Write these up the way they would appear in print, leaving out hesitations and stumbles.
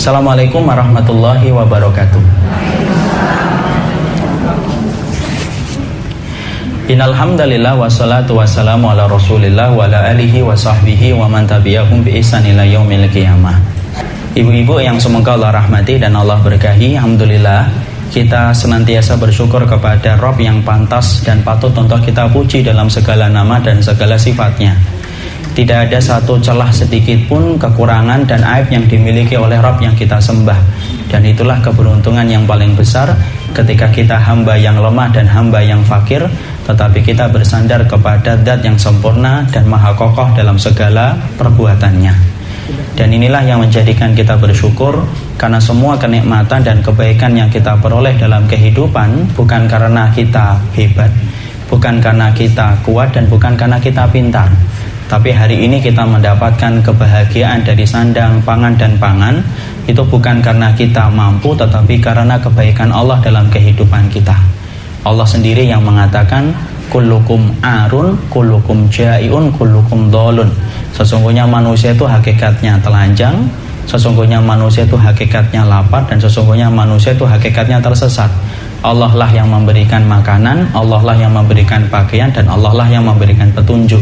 Assalamualaikum warahmatullahi wabarakatuh. Innalhamdalillah wassalatu wassalamu ala rasulillah wa ala alihi wa sahbihi wa man tabi'ahum bi ihsan ila yaumil qiyamah. Ibu-ibu yang semoga Allah rahmati dan Allah berkahi, alhamdulillah kita senantiasa bersyukur kepada Rabb yang pantas dan patut untuk kita puji dalam segala nama dan segala sifatnya. Tidak ada satu celah sedikit pun kekurangan dan aib yang dimiliki oleh Rabb yang kita sembah. Dan itulah keberuntungan yang paling besar ketika kita hamba yang lemah dan hamba yang fakir, tetapi kita bersandar kepada Zat yang sempurna dan maha kokoh dalam segala perbuatannya. Dan inilah yang menjadikan kita bersyukur, karena semua kenikmatan dan kebaikan yang kita peroleh dalam kehidupan bukan karena kita hebat, bukan karena kita kuat, dan bukan karena kita pintar. Tapi hari ini kita mendapatkan kebahagiaan dari sandang, pangan, dan pangan, itu bukan karena kita mampu, tetapi karena kebaikan Allah dalam kehidupan kita. Allah sendiri yang mengatakan, kullukum arun, kullukum jai'un, kullukum dholun. Sesungguhnya manusia itu hakikatnya telanjang, sesungguhnya manusia itu hakikatnya lapar, dan sesungguhnya manusia itu hakikatnya tersesat. Allah lah yang memberikan makanan, Allah lah yang memberikan pakaian, dan Allah lah yang memberikan petunjuk.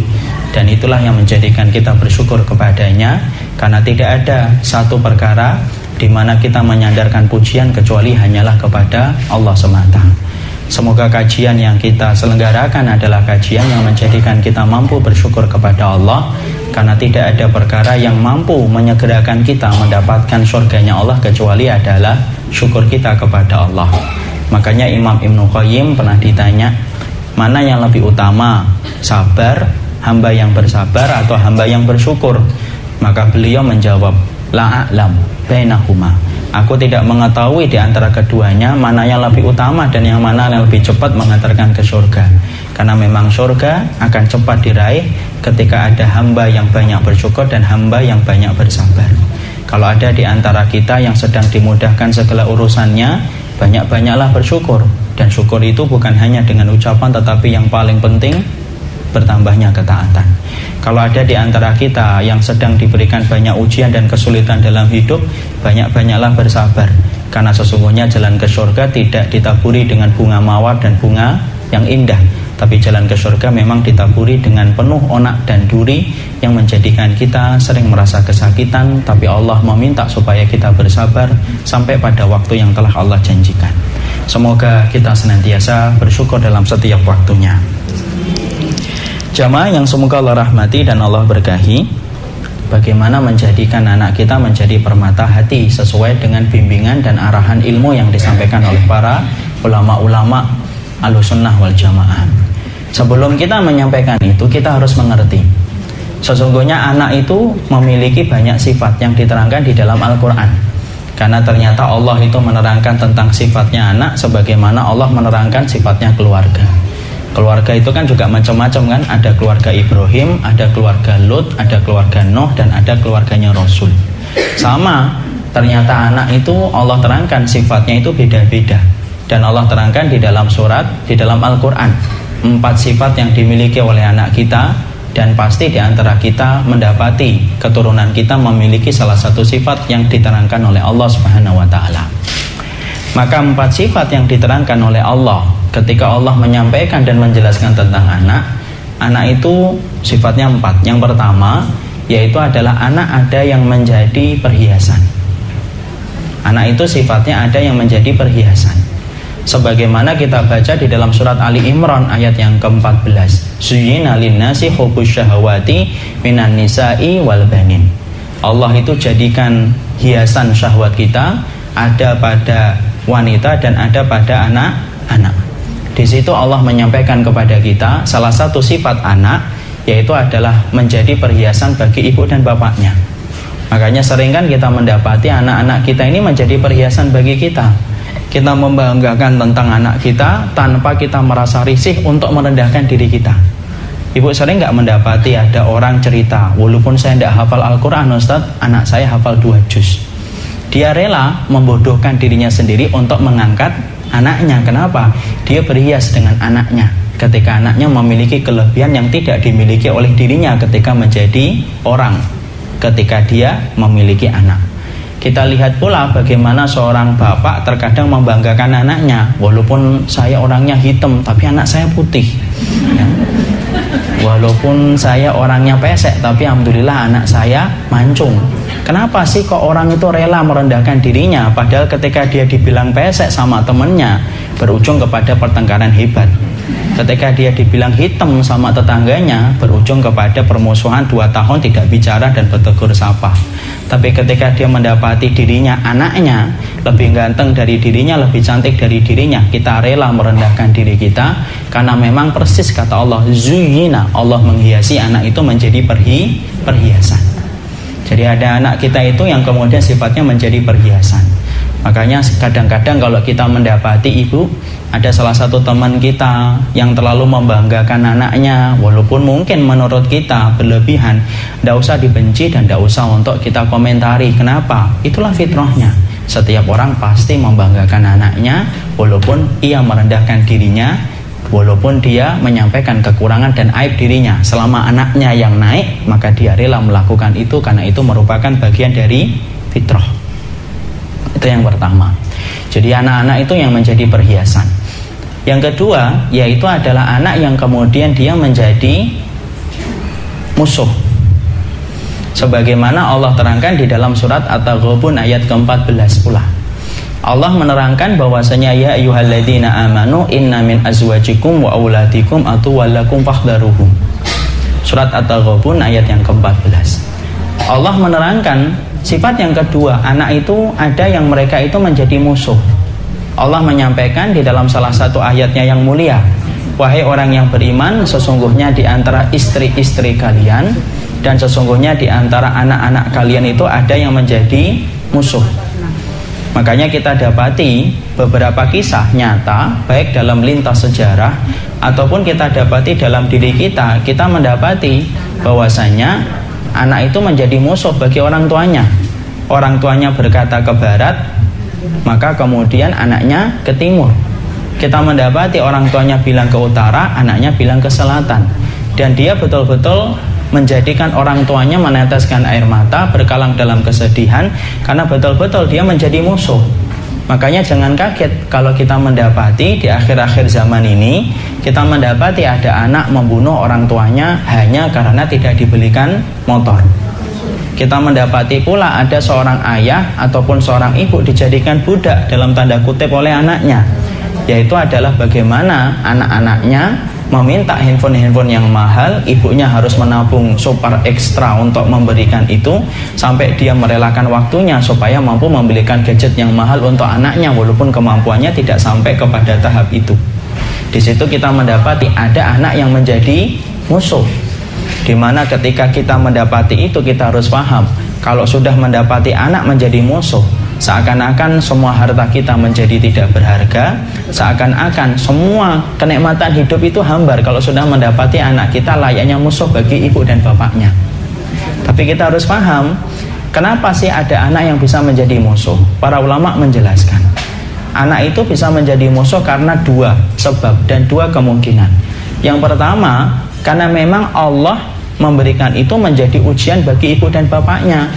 Dan itulah yang menjadikan kita bersyukur kepadanya, karena tidak ada satu perkara di mana kita menyandarkan pujian kecuali hanyalah kepada Allah semata. Semoga kajian yang kita selenggarakan adalah kajian yang menjadikan kita mampu bersyukur kepada Allah, karena tidak ada perkara yang mampu menyegerakan kita mendapatkan surganya Allah kecuali adalah syukur kita kepada Allah. Makanya Imam Ibnu Qayyim pernah ditanya, mana yang lebih utama, sabar, hamba yang bersabar, atau hamba yang bersyukur? Maka beliau menjawab, la a'lam bainahuma. Aku tidak mengetahui di antara keduanya mana yang lebih utama dan yang mana yang lebih cepat mengantarkan ke surga. Karena memang surga akan cepat diraih ketika ada hamba yang banyak bersyukur dan hamba yang banyak bersabar. Kalau ada di antara kita yang sedang dimudahkan segala urusannya, banyak-banyaklah bersyukur. Dan syukur itu bukan hanya dengan ucapan, tetapi yang paling penting bertambahnya ketaatan. Kalau ada di antara kita yang sedang diberikan banyak ujian dan kesulitan dalam hidup, banyak-banyaklah bersabar. Karena sesungguhnya jalan ke surga tidak ditaburi dengan bunga mawar dan bunga yang indah, tapi jalan ke surga memang ditaburi dengan penuh onak dan duri yang menjadikan kita sering merasa kesakitan. Tapi Allah meminta supaya kita bersabar sampai pada waktu yang telah Allah janjikan. Semoga kita senantiasa bersyukur dalam setiap waktunya. Jamaah yang semoga Allah rahmati dan Allah berkahi, bagaimana menjadikan anak kita menjadi permata hati sesuai dengan bimbingan dan arahan ilmu yang disampaikan oleh para ulama-ulama Ahlussunnah wal Jamaah. Sebelum kita menyampaikan itu, kita harus mengerti sesungguhnya anak itu memiliki banyak sifat yang diterangkan di dalam Al-Quran. Karena ternyata Allah itu menerangkan tentang sifatnya anak sebagaimana Allah menerangkan sifatnya keluarga. Keluarga itu kan juga macam-macam kan, ada keluarga Ibrahim, ada keluarga Lut, ada keluarga Nuh, dan ada keluarganya Rasul. Sama, ternyata anak itu Allah terangkan sifatnya itu beda-beda. Dan Allah terangkan di dalam surat, di dalam Al-Quran, 4 sifat yang dimiliki oleh anak kita. Dan pasti di antara kita mendapati keturunan kita memiliki salah satu sifat yang diterangkan oleh Allah Subhanahu wa ta'ala. Maka 4 sifat yang diterangkan oleh Allah ketika Allah menyampaikan dan menjelaskan tentang anak itu sifatnya 4. Yang pertama yaitu adalah anak ada yang menjadi perhiasan. Anak itu sifatnya ada yang menjadi perhiasan. Sebagaimana kita baca di dalam surat Ali Imran ayat yang ke-14, Zuyyina linnasi hubbus syahawati minan nisa'i wal banin. Allah itu jadikan hiasan syahwat kita ada pada wanita dan ada pada anak-anak. Di situ Allah menyampaikan kepada kita salah satu sifat anak yaitu adalah menjadi perhiasan bagi ibu dan bapaknya. Makanya sering kan kita mendapati anak-anak kita ini menjadi perhiasan bagi kita. Kita membanggakan tentang anak kita tanpa kita merasa risih untuk merendahkan diri kita. Ibu sering nggak mendapati ada orang cerita, walaupun saya tidak hafal Al-Quran Ustaz, anak saya hafal 2 juz. Dia rela membodohkan dirinya sendiri untuk mengangkat anaknya. Kenapa? Dia berhias dengan anaknya ketika anaknya memiliki kelebihan yang tidak dimiliki oleh dirinya ketika menjadi orang, ketika dia memiliki anak. Kita lihat pula bagaimana seorang bapak terkadang membanggakan anaknya, walaupun saya orangnya hitam tapi anak saya putih ya. Walaupun saya orangnya pesek tapi alhamdulillah anak saya mancung. Kenapa sih kok orang itu rela merendahkan dirinya, padahal ketika dia dibilang pesek sama temennya berujung kepada pertengkaran hebat. Ketika dia dibilang hitam sama tetangganya berujung kepada permusuhan 2 tahun tidak bicara dan bertegur sapa. Tapi ketika dia mendapati dirinya anaknya lebih ganteng dari dirinya, lebih cantik dari dirinya, kita rela merendahkan diri kita, karena memang persis kata Allah, zuyyina, Allah menghiasi anak itu menjadi perhiasan. Jadi ada anak kita itu yang kemudian sifatnya menjadi perhiasan. Makanya kadang-kadang kalau kita mendapati ibu, ada salah satu teman kita yang terlalu membanggakan anaknya, walaupun mungkin menurut kita berlebihan, tidak usah dibenci dan tidak usah untuk kita komentari. Kenapa? Itulah fitrahnya. Setiap orang pasti membanggakan anaknya, walaupun ia merendahkan dirinya, walaupun dia menyampaikan kekurangan dan aib dirinya. Selama anaknya yang naik, maka dia rela melakukan itu, karena itu merupakan bagian dari fitrah. Itu yang pertama. Jadi anak-anak itu yang menjadi perhiasan. Yang kedua, yaitu adalah anak yang kemudian dia menjadi musuh. Sebagaimana Allah terangkan di dalam surat At-Taghabun ayat ke-14 pula. Allah menerangkan bahwasanya ya ayyuhalladzina amanu inna min azwajikum wa auladikum atuwallakum fahdharuhum. Surat At-Taghabun ayat yang ke-14. Allah menerangkan sifat yang kedua, anak itu ada yang mereka itu menjadi musuh. Allah menyampaikan di dalam salah satu ayatnya yang mulia, wahai orang yang beriman, sesungguhnya di antara istri-istri kalian dan sesungguhnya di antara anak-anak kalian itu ada yang menjadi musuh. Makanya kita dapati beberapa kisah nyata, baik dalam lintas sejarah ataupun kita dapati dalam diri kita, kita mendapati bahwasanya anak itu menjadi musuh bagi orang tuanya. Orang tuanya berkata ke barat, maka kemudian anaknya ke timur. Kita mendapati orang tuanya bilang ke utara, anaknya bilang ke selatan. Dan dia betul-betul menjadikan orang tuanya meneteskan air mata, berkalang dalam kesedihan, karena betul-betul dia menjadi musuh. Makanya jangan kaget kalau kita mendapati di akhir-akhir zaman ini, kita mendapati ada anak membunuh orang tuanya hanya karena tidak dibelikan motor. Kita mendapati pula ada seorang ayah ataupun seorang ibu dijadikan budak dalam tanda kutip oleh anaknya, yaitu adalah bagaimana anak-anaknya meminta handphone yang mahal, ibunya harus menabung super ekstra untuk memberikan itu, sampai dia merelakan waktunya supaya mampu membelikan gadget yang mahal untuk anaknya, walaupun kemampuannya tidak sampai kepada tahap itu. Di situ kita mendapati ada anak yang menjadi musuh. Dimana ketika kita mendapati itu, kita harus paham, kalau sudah mendapati anak menjadi musuh, seakan-akan semua harta kita menjadi tidak berharga, seakan-akan semua kenikmatan hidup itu hambar kalau sudah mendapati anak kita layaknya musuh bagi ibu dan bapaknya. Tapi kita harus paham, kenapa sih ada anak yang bisa menjadi musuh? Para ulama menjelaskan, anak itu bisa menjadi musuh karena 2 sebab dan 2 kemungkinan. Yang pertama, karena memang Allah memberikan itu menjadi ujian bagi ibu dan bapaknya.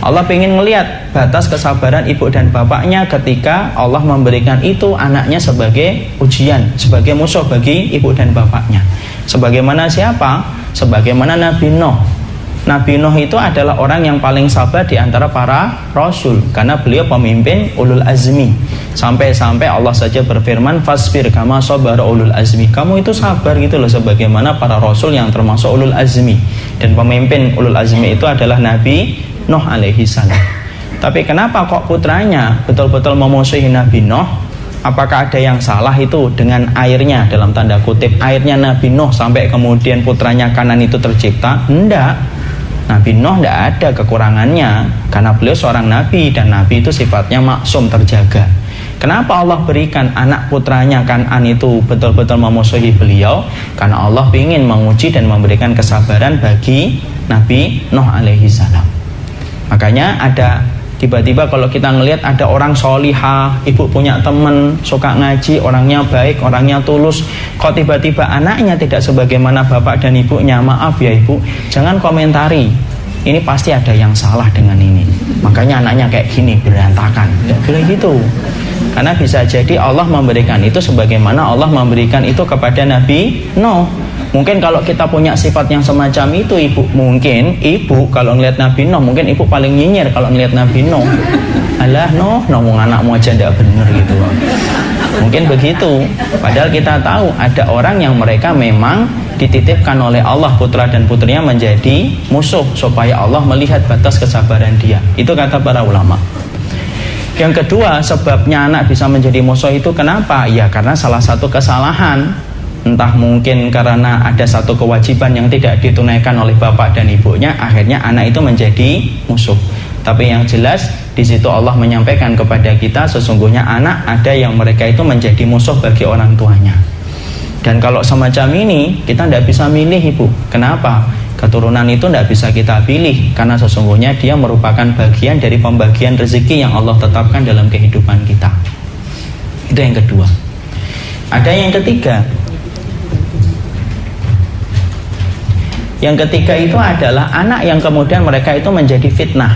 Allah ingin melihat batas kesabaran ibu dan bapaknya ketika Allah memberikan itu anaknya sebagai ujian, sebagai musuh bagi ibu dan bapaknya. Sebagaimana siapa? Sebagaimana Nabi Nuh. Nabi Nuh itu adalah orang yang paling sabar di antara para rasul, karena beliau pemimpin ulul azmi. Sampai-sampai Allah saja berfirman, fasbir kama sabara ulul azmi. Kamu itu sabar gitu loh, sebagaimana para rasul yang termasuk ulul azmi. Dan pemimpin ulul azmi itu adalah Nabi Nuh alaihi salam. Tapi kenapa kok putranya betul-betul memusuhi Nabi Nuh? Apakah ada yang salah itu dengan airnya, dalam tanda kutip airnya Nabi Nuh sampai kemudian putranya Kanan itu tercipta? Enggak. Nabi Nuh tidak ada kekurangannya, karena beliau seorang nabi dan nabi itu sifatnya maksum, terjaga. Kenapa Allah berikan anak putranya Kanan itu betul-betul memusuhi beliau? Karena Allah ingin menguji dan memberikan kesabaran bagi Nabi Nuh alaihi salam. Makanya ada tiba-tiba kalau kita ngelihat ada orang solihah, ibu punya teman suka ngaji, orangnya baik, orangnya tulus, kok tiba-tiba anaknya tidak sebagaimana bapak dan ibunya, maaf ya ibu, jangan komentari. ini pasti ada yang salah dengan ini, makanya anaknya kayak gini, berantakan. Nggak boleh gitu. Karena bisa jadi Allah memberikan itu sebagaimana Allah memberikan itu kepada Nabi Nuh. Mungkin kalau kita punya sifat yang semacam itu, mungkin ibu kalau ngelihat Nabi Nuh, mungkin ibu paling nyinyir kalau ngelihat Nabi Nuh. Alah Nuh, ngomong anakmu aja nggak bener gitu. Mungkin begitu. Padahal kita tahu ada orang yang mereka memang dititipkan oleh Allah putra dan putrinya menjadi musuh, supaya Allah melihat batas kesabaran dia. Itu kata para ulama. Yang kedua, sebabnya anak bisa menjadi musuh itu kenapa? Ya karena salah satu kesalahan. Entah mungkin karena ada satu kewajiban yang tidak ditunaikan oleh bapak dan ibunya, akhirnya anak itu menjadi musuh. Tapi yang jelas di situ Allah menyampaikan kepada kita sesungguhnya anak ada yang mereka itu menjadi musuh bagi orang tuanya. Dan kalau semacam ini kita tidak bisa milih ibu. Kenapa? Keturunan itu tidak bisa kita pilih, karena sesungguhnya dia merupakan bagian dari pembagian rezeki yang Allah tetapkan dalam kehidupan kita. Itu yang kedua. Ada yang ketiga. Yang ketiga itu adalah anak yang kemudian mereka itu menjadi fitnah.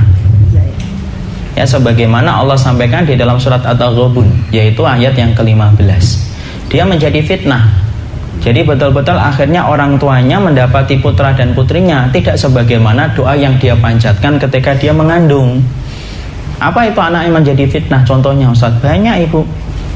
Ya, sebagaimana Allah sampaikan di dalam surat At-Taghabun, yaitu ayat yang ke-15. Dia menjadi fitnah. Jadi betul-betul akhirnya orang tuanya mendapati putra dan putrinya tidak sebagaimana doa yang dia panjatkan ketika dia mengandung. Apa itu anak yang menjadi fitnah? Contohnya Ustaz, banyak ibu.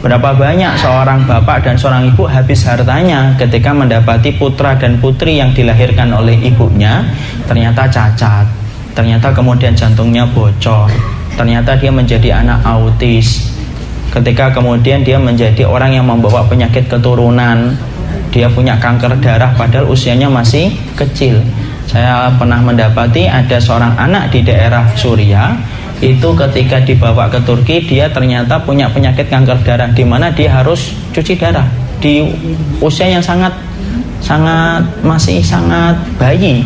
Berapa banyak seorang bapak dan seorang ibu habis hartanya ketika mendapati putra dan putri yang dilahirkan oleh ibunya ternyata cacat, ternyata kemudian jantungnya bocor, ternyata dia menjadi anak autis. Ketika kemudian dia menjadi orang yang membawa penyakit keturunan, dia punya kanker darah padahal usianya masih kecil. Saya pernah mendapati ada seorang anak di daerah Suriah, itu ketika dibawa ke Turki dia ternyata punya penyakit kanker darah, di mana dia harus cuci darah di usia yang masih sangat bayi.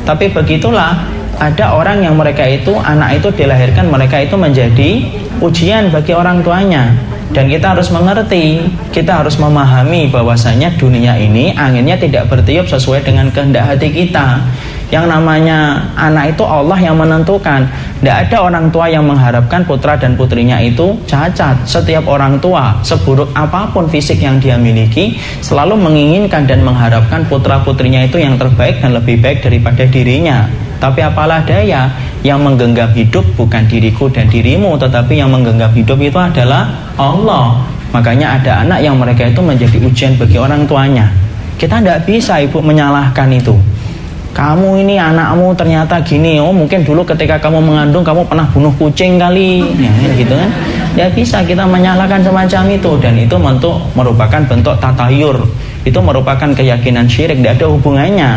Tapi begitulah, ada orang yang mereka itu anak itu dilahirkan, mereka itu menjadi ujian bagi orang tuanya. Dan kita harus mengerti, kita harus memahami bahwasanya dunia ini anginnya tidak bertiup sesuai dengan kehendak hati kita. Yang namanya anak itu Allah yang menentukan. Tidak ada orang tua yang mengharapkan putra dan putrinya itu cacat. Setiap orang tua, seburuk apapun fisik yang dia miliki, selalu menginginkan dan mengharapkan putra putrinya itu yang terbaik dan lebih baik daripada dirinya. Tapi apalah daya, yang menggenggam hidup bukan diriku dan dirimu, tetapi yang menggenggam hidup itu adalah Allah. Makanya ada anak yang mereka itu menjadi ujian bagi orang tuanya. Kita tidak bisa ibu menyalahkan itu. Kamu ini anakmu ternyata gini, oh mungkin dulu ketika kamu mengandung kamu pernah bunuh kucing kali, ya gitu kan. Tidak bisa kita menyalahkan semacam itu, dan itu merupakan bentuk tatayur. Itu merupakan keyakinan syirik, tidak ada hubungannya.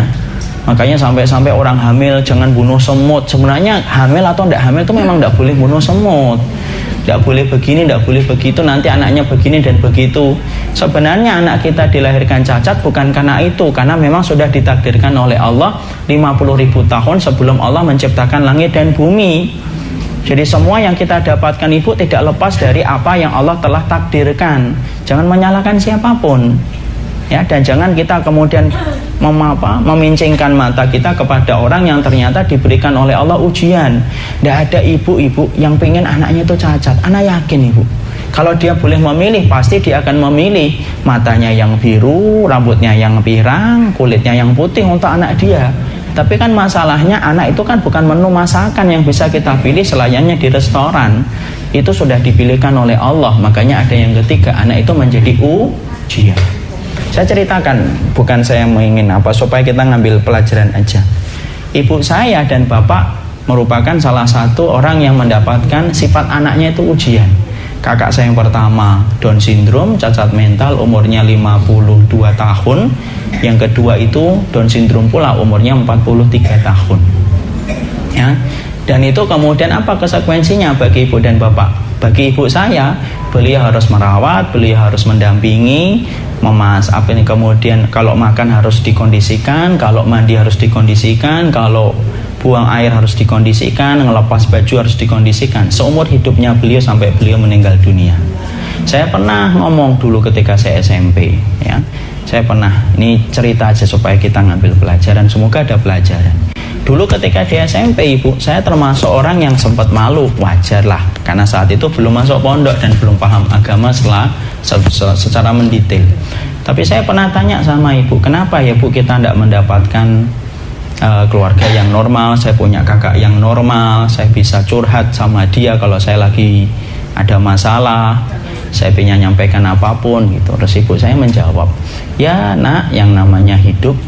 Makanya sampai-sampai orang hamil jangan bunuh semut. Sebenarnya hamil atau tidak hamil itu memang tidak boleh bunuh semut. Tidak boleh begini, tidak boleh begitu, nanti anaknya begini dan begitu. Sebenarnya anak kita dilahirkan cacat bukan karena itu, karena memang sudah ditakdirkan oleh Allah 50.000 tahun sebelum Allah menciptakan langit dan bumi. Jadi semua yang kita dapatkan ibu tidak lepas dari apa yang Allah telah takdirkan. Jangan menyalahkan siapapun. Ya, dan jangan kita kemudian memincingkan mata kita kepada orang yang ternyata diberikan oleh Allah ujian. Tidak ada ibu-ibu yang pengen anaknya itu cacat. Anak yakin ibu, kalau dia boleh memilih, pasti dia akan memilih matanya yang biru, rambutnya yang pirang, kulitnya yang putih untuk anak dia. Tapi kan masalahnya anak itu kan bukan menu masakan yang bisa kita pilih selayaknya di restoran. Itu sudah dipilihkan oleh Allah. Makanya ada yang ketiga, anak itu menjadi ujian. Saya ceritakan, bukan saya ingin supaya kita ngambil pelajaran aja. Ibu saya dan bapak merupakan salah satu orang yang mendapatkan sifat anaknya itu ujian. Kakak saya yang pertama Down syndrome, cacat mental, umurnya 52 tahun. Yang kedua itu Down syndrome pula, umurnya 43 tahun. Ya. Dan itu kemudian apa konsekuensinya bagi ibu dan bapak? Bagi ibu saya, beliau harus merawat, beliau harus mendampingi, kemudian kalau makan harus dikondisikan, kalau mandi harus dikondisikan, kalau buang air harus dikondisikan, ngelepas baju harus dikondisikan. Seumur hidupnya beliau sampai beliau meninggal dunia. Saya pernah ngomong dulu ketika saya SMP, ya. Saya pernah, ini cerita aja supaya kita ngambil pelajaran, semoga ada pelajaran. Dulu ketika di SMP ibu, saya termasuk orang yang sempat malu, wajar lah, karena saat itu belum masuk pondok dan belum paham agama secara mendetail. Tapi saya pernah tanya sama ibu, kenapa ya bu kita tidak mendapatkan keluarga yang normal? Saya punya kakak yang normal, saya bisa curhat sama dia kalau saya lagi ada masalah, saya ingin nyampaikan apapun gitu. Terus ibu saya menjawab, ya nak, yang namanya hidup,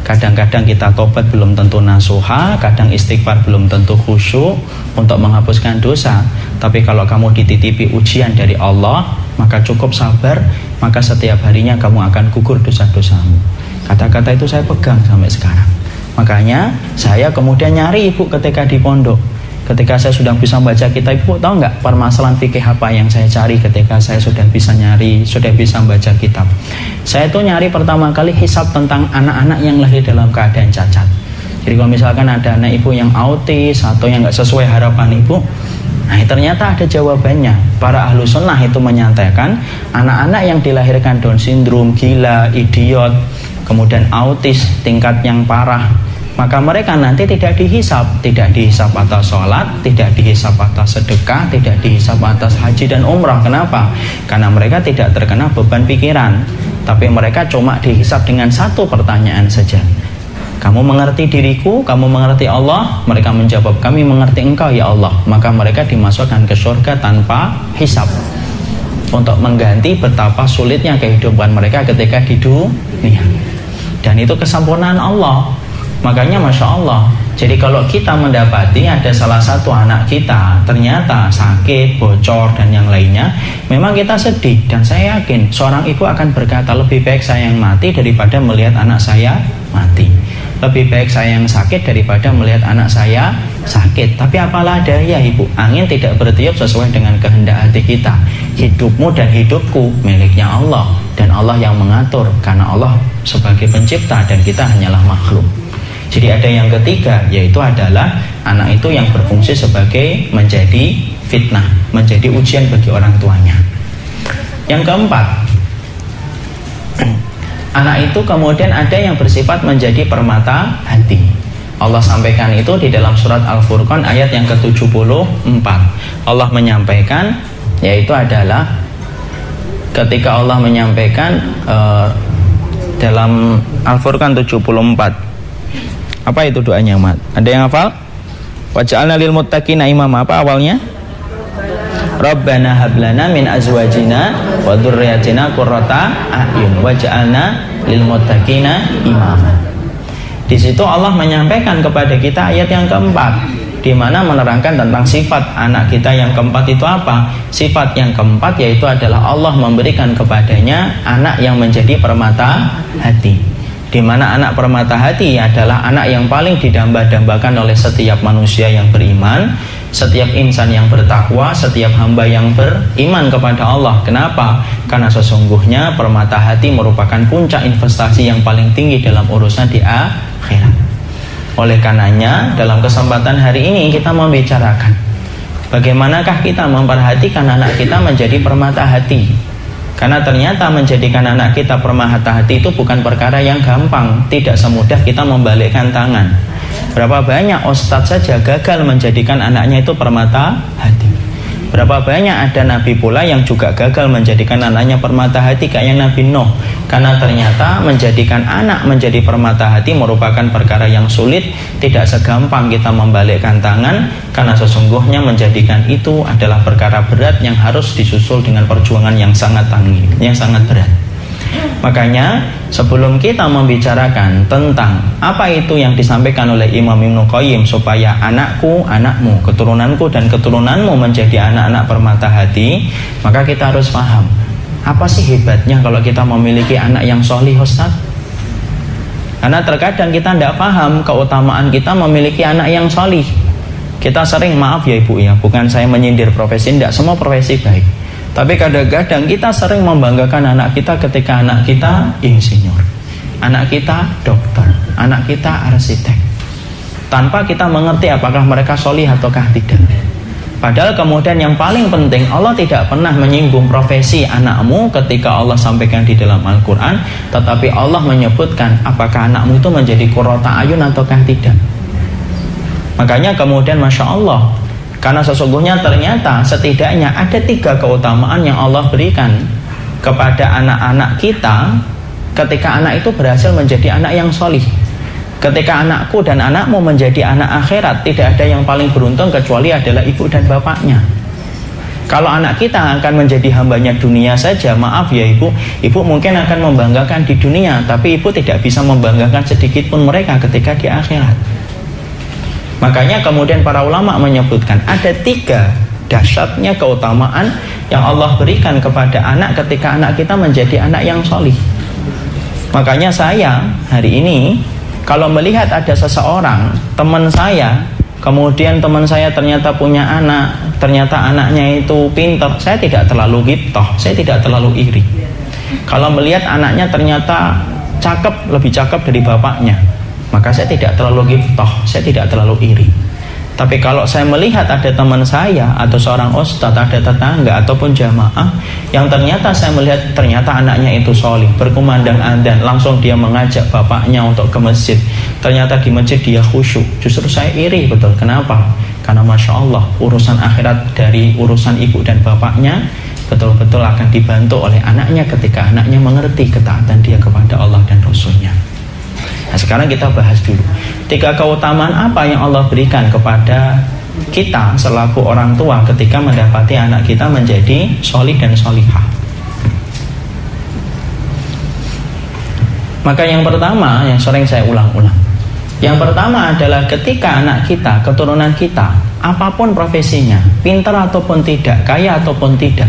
kadang-kadang kita tobat belum tentu nasuha, kadang istighfar belum tentu khusyuk untuk menghapuskan dosa. Tapi kalau kamu dititipi ujian dari Allah, maka cukup sabar, maka setiap harinya kamu akan gugur dosa-dosamu. Kata-kata itu saya pegang sampai sekarang. Makanya saya kemudian nyari ibu ketika di pondok. Ketika saya sudah bisa membaca kitab, ibu tahu nggak permasalahan fikih apa yang saya cari ketika saya sudah bisa membaca kitab? Saya tuh nyari pertama kali hisab tentang anak-anak yang lahir dalam keadaan cacat. Jadi kalau misalkan ada anak ibu yang autis atau yang nggak sesuai harapan ibu, nah ternyata ada jawabannya. Para ahlu sunnah itu menyatakan anak-anak yang dilahirkan Down syndrome, gila, idiot, kemudian autis tingkat yang parah, maka mereka nanti tidak dihisab atas sholat, tidak dihisab atas sedekah, tidak dihisab atas haji dan umrah. Kenapa? Karena mereka tidak terkena beban pikiran, tapi mereka cuma dihisab dengan satu pertanyaan saja. Kamu mengerti diriku? Kamu mengerti Allah? Mereka menjawab, kami mengerti engkau ya Allah. Maka mereka dimasukkan ke surga tanpa hisab, untuk mengganti betapa sulitnya kehidupan mereka ketika di dunia. Dan itu kesempurnaan Allah. Makanya Masya Allah, jadi kalau kita mendapati ada salah satu anak kita ternyata sakit, bocor dan yang lainnya, memang kita sedih. Dan saya yakin seorang ibu akan berkata, lebih baik saya yang mati daripada melihat anak saya mati, lebih baik saya yang sakit daripada melihat anak saya sakit. Tapi apalah daya ibu, angin tidak bertiup sesuai dengan kehendak hati kita. Hidupmu dan hidupku miliknya Allah, dan Allah yang mengatur, karena Allah sebagai pencipta dan kita hanyalah makhluk. Jadi ada yang ketiga, yaitu adalah anak itu yang berfungsi sebagai menjadi fitnah, menjadi ujian bagi orang tuanya. Yang keempat, anak itu kemudian ada yang bersifat menjadi permata hati. Allah sampaikan itu di dalam surat Al-Furqan ayat yang ke-74. Allah menyampaikan, yaitu adalah ketika Allah menyampaikan dalam Al-Furqan 74. Apa itu doanya, Mat? Ada yang hafal? Waj'alna lil muttaqina imama. Apa awalnya? Rabbana hablana min azwajina wa dzurriyyatina qurrata a'yun waj'alna lil muttaqina imama. Di situ Allah menyampaikan kepada kita ayat yang keempat, di mana menerangkan tentang sifat anak kita yang keempat itu apa? Sifat yang keempat yaitu adalah Allah memberikan kepadanya anak yang menjadi permata hati. Di mana anak permata hati adalah anak yang paling didamba-dambakan oleh setiap manusia yang beriman, setiap insan yang bertakwa, setiap hamba yang beriman kepada Allah. Kenapa? Karena sesungguhnya permata hati merupakan puncak investasi yang paling tinggi dalam urusan di akhirat. Oleh karenanya, dalam kesempatan hari ini kita membicarakan bagaimanakah kita memperhatikan anak kita menjadi permata hati. Karena ternyata menjadikan anak kita permata hati itu bukan perkara yang gampang. Tidak semudah kita membalikkan tangan. Berapa banyak ustadz saja gagal menjadikan anaknya itu permata hati. Berapa banyak ada nabi pula yang juga gagal menjadikan anaknya permata hati, kayak Nabi Nuh. Karena ternyata menjadikan anak menjadi permata hati merupakan perkara yang sulit. Tidak segampang kita membalikkan tangan, karena sesungguhnya menjadikan itu adalah perkara berat yang harus disusul dengan perjuangan yang sangat tangguh, yang sangat berat. Makanya sebelum kita membicarakan tentang apa itu yang disampaikan oleh Imam Ibnu Qayyim, supaya anakku, anakmu, keturunanku dan keturunanmu menjadi anak-anak permata hati, maka kita harus paham apa sih hebatnya kalau kita memiliki anak yang solih, Ustaz? Karena terkadang kita tidak paham keutamaan kita memiliki anak yang solih. Kita sering, maaf ya ibu ya, bukan saya menyindir profesi, tidak semua profesi baik. Tapi kadang-kadang kita sering membanggakan anak kita ketika anak kita insinyur, anak kita dokter, anak kita arsitek, tanpa kita mengerti apakah mereka solih ataukah tidak. Padahal kemudian yang paling penting, Allah tidak pernah menyinggung profesi anakmu ketika Allah sampaikan di dalam Al-Quran, tetapi Allah menyebutkan apakah anakmu itu menjadi qurrata ayun ataukah tidak. Makanya kemudian Masya Allah, karena sesungguhnya ternyata setidaknya ada 3 keutamaan yang Allah berikan kepada anak-anak kita ketika anak itu berhasil menjadi anak yang solih. Ketika anakku dan anakmu menjadi anak akhirat, tidak ada yang paling beruntung kecuali adalah ibu dan bapaknya. Kalau anak kita akan menjadi hambanya dunia saja, maaf ya ibu mungkin akan membanggakan di dunia, tapi ibu tidak bisa membanggakan sedikit pun mereka ketika di akhirat. Makanya kemudian para ulama menyebutkan ada 3 dahsyatnya keutamaan yang Allah berikan kepada anak ketika anak kita menjadi anak yang solih. Makanya saya hari ini kalau melihat ada seseorang, teman saya, kemudian teman saya ternyata punya anak, ternyata anaknya itu pintar, saya tidak terlalu ghibthah, saya tidak terlalu iri. Kalau melihat anaknya ternyata cakep, lebih cakep dari bapaknya, maka saya tidak terlalu ghibthah, saya tidak terlalu iri. Tapi kalau saya melihat ada teman saya atau seorang ustadz, ada tetangga ataupun jamaah yang ternyata saya melihat ternyata anaknya itu solih, berkumandang adzan, langsung dia mengajak bapaknya untuk ke masjid, ternyata di masjid dia khusyuk, justru saya iri betul. Kenapa? Karena Masya Allah urusan akhirat dari urusan ibu dan bapaknya betul-betul akan dibantu oleh anaknya ketika anaknya mengerti ketaatan dia kepada Allah dan Rasulnya. Nah sekarang kita bahas dulu 3 keutamaan apa yang Allah berikan kepada kita selaku orang tua ketika mendapati anak kita menjadi solih dan solihah. Maka yang pertama yang sering saya ulang-ulang, yang pertama adalah ketika anak kita, keturunan kita, apapun profesinya, pintar ataupun tidak, kaya ataupun tidak,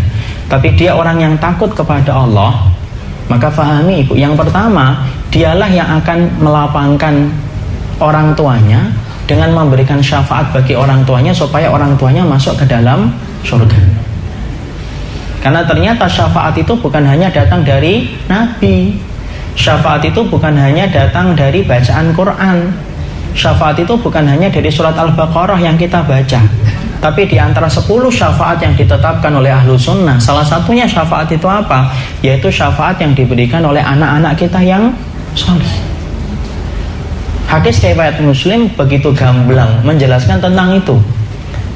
tapi dia orang yang takut kepada Allah, maka fahami ibu, yang pertama dialah yang akan melapangkan orang tuanya dengan memberikan syafaat bagi orang tuanya supaya orang tuanya masuk ke dalam surga. Karena ternyata syafaat itu bukan hanya datang dari Nabi, syafaat itu bukan hanya datang dari bacaan Quran, syafaat itu bukan hanya dari surat Al-Baqarah yang kita baca, tapi di antara 10 syafaat yang ditetapkan oleh ahlu sunnah, salah satunya syafaat itu apa? Yaitu syafaat yang diberikan oleh anak-anak kita yang solih. Hadis riwayat Muslim begitu gamblang menjelaskan tentang itu.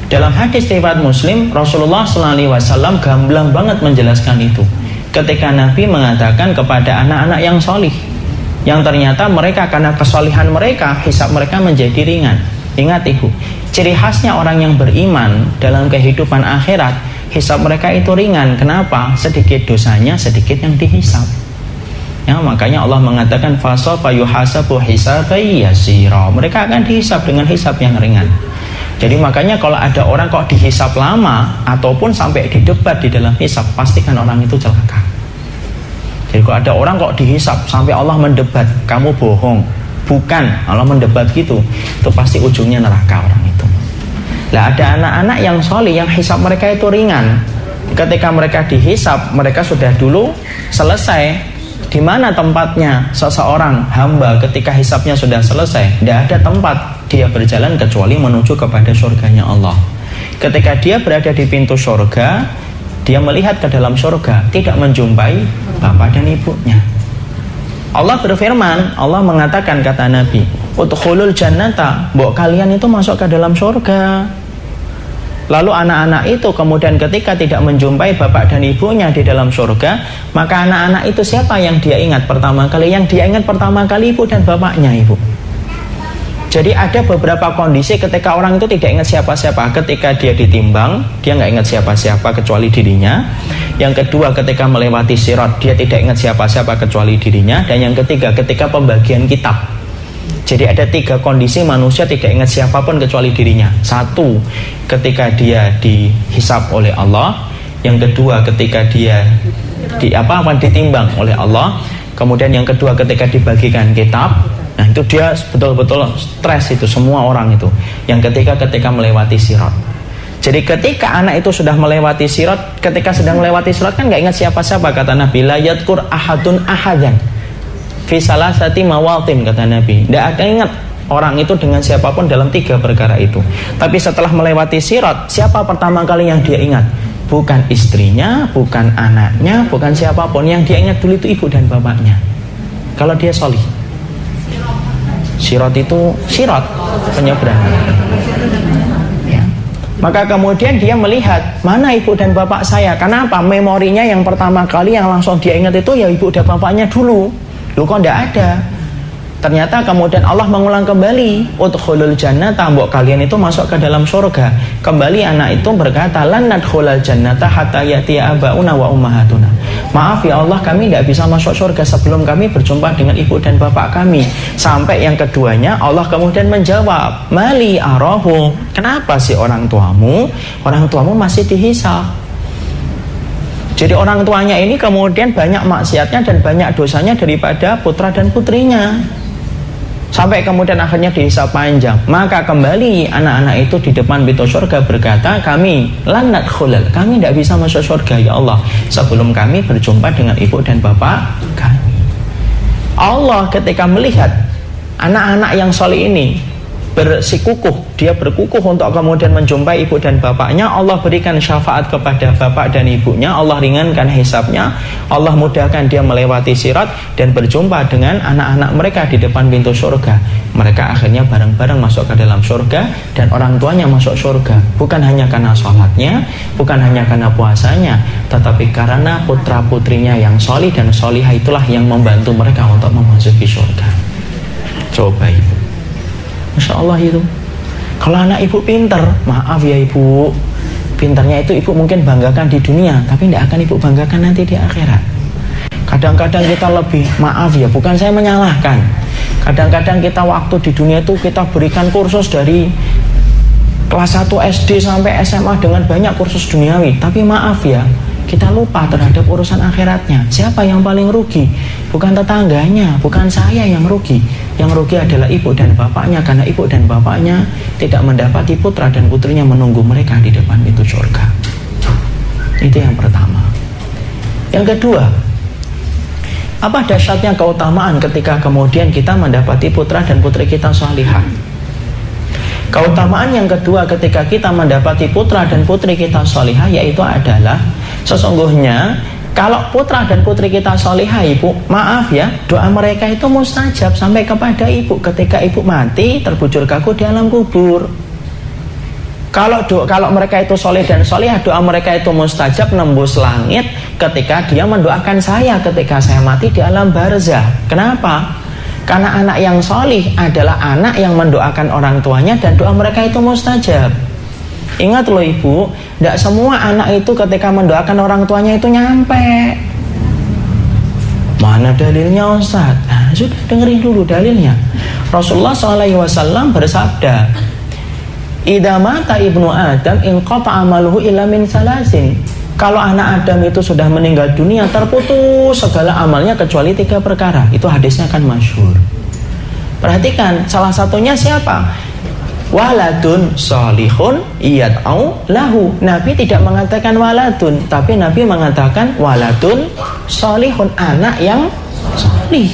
Dalam hadis riwayat Muslim, Rasulullah SAW gamblang banget menjelaskan itu. Ketika Nabi mengatakan kepada anak-anak yang solih, yang ternyata mereka karena kesolihan mereka, hisab mereka menjadi ringan. Ingat ibu, ciri khasnya orang yang beriman dalam kehidupan akhirat, hisab mereka itu ringan. Kenapa? Sedikit dosanya, sedikit yang dihisab. Ya, makanya Allah mengatakan fasawfa yuhasabu hisaban yasira. Mereka akan dihisab dengan hisab yang ringan. Jadi makanya kalau ada orang kok dihisab lama ataupun sampai didebat di dalam hisab, pastikan orang itu celaka. Jadi kalau ada orang kok dihisab sampai Allah mendebat, kamu bohong, bukan, Allah mendebat gitu, itu pasti ujungnya neraka orang itu. Lah ada anak-anak yang soleh yang hisab mereka itu ringan. Ketika mereka dihisab, mereka sudah dulu selesai. Di mana tempatnya seseorang hamba ketika hisabnya sudah selesai? Tidak ada tempat dia berjalan kecuali menuju kepada surganya Allah. Ketika dia berada di pintu surga, dia melihat ke dalam surga, tidak menjumpai bapak dan ibunya. Allah berfirman, Allah mengatakan kata Nabi, udkhulul jannata, mbok kalian itu masuk ke dalam surga. Lalu anak-anak itu kemudian ketika tidak menjumpai bapak dan ibunya di dalam surga, maka anak-anak itu siapa yang dia ingat pertama kali? Yang dia ingat pertama kali ibu dan bapaknya ibu. Jadi ada beberapa kondisi ketika orang itu tidak ingat siapa-siapa. Ketika dia ditimbang, dia nggak ingat siapa-siapa kecuali dirinya. Yang kedua, ketika melewati sirat, dia tidak ingat siapa-siapa kecuali dirinya. Dan yang ketiga, ketika pembagian kitab. Jadi ada 3 kondisi manusia tidak ingat siapapun kecuali dirinya. 1, ketika dia dihisab oleh Allah. Yang kedua, ketika dia ditimbang oleh Allah. Kemudian yang kedua, ketika dibagikan kitab. Nah itu dia betul-betul stres itu semua orang itu. Yang ketika melewati sirat. Jadi ketika anak itu sudah melewati sirat, ketika sedang melewati sirat kan nggak ingat siapa-siapa, kata Nabi, la yadkur ahadun ahadan fi salasati mawatin, kata Nabi. Tidak akan ingat orang itu dengan siapapun dalam 3 perkara itu. Tapi setelah melewati sirat, siapa pertama kali yang dia ingat? Bukan istrinya, bukan anaknya, bukan siapapun. Yang dia ingat dulu itu ibu dan bapaknya. Kalau dia solih. Sirat itu sirat, penyeberangan. Ya. Maka kemudian dia melihat mana ibu dan bapak saya. Kenapa? Memorinya yang pertama kali yang langsung dia ingat itu ya ibu dan bapaknya dulu. Loh kok tidak ada? Ternyata kemudian Allah mengulang kembali, udkhulul jannata, mbok kalian itu masuk ke dalam surga. Kembali anak itu berkata, lan nadkhulal jannata hatta ya'tiya abauna wa ummahatuna. Maaf ya Allah, kami tidak bisa masuk surga sebelum kami berjumpa dengan ibu dan bapak kami. Sampai yang keduanya Allah kemudian menjawab, mali arahu, kenapa sih orang tuamu masih dihisab? Jadi orang tuanya ini kemudian banyak maksiatnya dan banyak dosanya daripada putra dan putrinya. Sampai kemudian akhirnya dihisab panjang. Maka kembali anak-anak itu di depan pintu surga berkata, kami lan nadkhulal, kami tidak bisa masuk surga ya Allah sebelum kami berjumpa dengan ibu dan bapak kami. Allah ketika melihat anak-anak yang soleh ini dia berkukuh untuk kemudian menjumpai ibu dan bapaknya, Allah berikan syafaat kepada bapak dan ibunya, Allah ringankan hisabnya, Allah mudahkan dia melewati sirat dan berjumpa dengan anak-anak mereka di depan pintu surga. Mereka akhirnya bareng-bareng masuk ke dalam surga dan orang tuanya masuk surga, bukan hanya karena sholatnya, bukan hanya karena puasanya, tetapi karena putra putrinya yang solih dan solihah itulah yang membantu mereka untuk memasuki surga. Coba ibu, Masya Allah itu. Kalau anak ibu pinter, maaf ya ibu, pinternya itu ibu mungkin banggakan di dunia, tapi tidak akan ibu banggakan nanti di akhirat. Kadang-kadang kita lebih, maaf ya, bukan saya menyalahkan, kadang-kadang kita waktu di dunia itu kita berikan kursus dari kelas 1 SD sampai SMA dengan banyak kursus duniawi, tapi maaf ya, kita lupa terhadap urusan akhiratnya. Siapa yang paling rugi? Bukan tetangganya, bukan saya yang rugi. Yang rugi adalah ibu dan bapaknya, karena ibu dan bapaknya tidak mendapati putra dan putrinya menunggu mereka di depan pintu surga. Itu yang pertama. Yang kedua, apa dahsyatnya keutamaan ketika kemudian kita mendapati putra dan putri kita salihah? Keutamaan yang kedua ketika kita mendapati putra dan putri kita salihah yaitu adalah sesungguhnya kalau putra dan putri kita salihah ibu, maaf ya, doa mereka itu mustajab sampai kepada ibu ketika ibu mati terbujur kaku di alam kubur. Kalau mereka itu soleh dan solihah, doa mereka itu mustajab nembus langit ketika dia mendoakan saya ketika saya mati di alam barzah. Kenapa? Karena anak yang solih adalah anak yang mendoakan orang tuanya dan doa mereka itu mustajab. Ingat loh ibu, tidak semua anak itu ketika mendoakan orang tuanya itu nyampe. Mana dalilnya Ustaz? Nah, sudah dengerin dulu dalilnya. Rasulullah SAW bersabda, idza mata ibnu Adam inqata amaluhu illa min salasin. Kalau anak Adam itu sudah meninggal dunia, terputus segala amalnya kecuali 3 perkara. Itu hadisnya kan masyhur. Perhatikan, salah satunya siapa? Waladun sholihun yad'u lahu. Nabi tidak mengatakan waladun, tapi Nabi mengatakan waladun sholihun, anak yang sholih.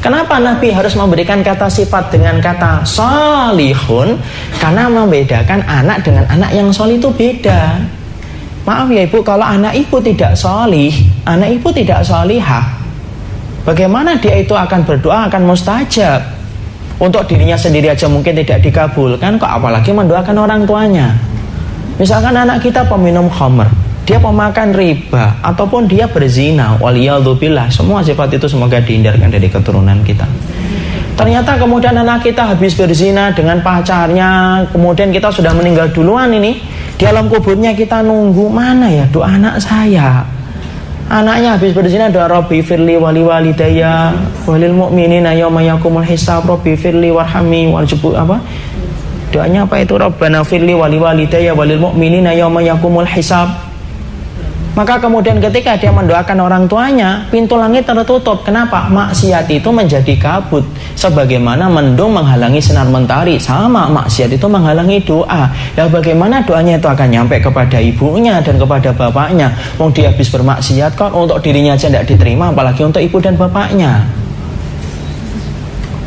Kenapa Nabi harus memberikan kata sifat dengan kata sholihun? Karena membedakan anak dengan anak yang sholih itu beda. Maaf ya ibu, kalau anak ibu tidak sholih, anak ibu tidak sholihah, bagaimana dia itu akan berdoa, akan mustajab? Untuk dirinya sendiri aja mungkin tidak dikabulkan, kok apalagi mendoakan orang tuanya. Misalkan anak kita peminum khamr, dia pemakan riba, ataupun dia berzina, waliyadzubillah, semua sifat itu semoga dihindarkan dari keturunan kita. Ternyata kemudian anak kita habis berzina dengan pacarnya, kemudian kita sudah meninggal duluan ini, di alam kuburnya kita nunggu, mana ya doa anak saya? Anaknya habis berzina, doa Rabbi firli wali walidayya walil mu'minina yauma yaqumul hisab, Rabbi firli warhami warjubu apa? Doanya apa itu? Rabbana firli wali walidayya walil mu'minina yauma yaqumul hisab. Maka kemudian ketika dia mendoakan orang tuanya, pintu langit tertutup. Kenapa? Maksiat itu menjadi kabut, sebagaimana mendung menghalangi sinar mentari. Sama, maksiat itu menghalangi doa. Nah, bagaimana doanya itu akan nyampe kepada ibunya dan kepada bapaknya? Mau dia habis bermaksiat kok, untuk dirinya aja tidak diterima, apalagi untuk ibu dan bapaknya.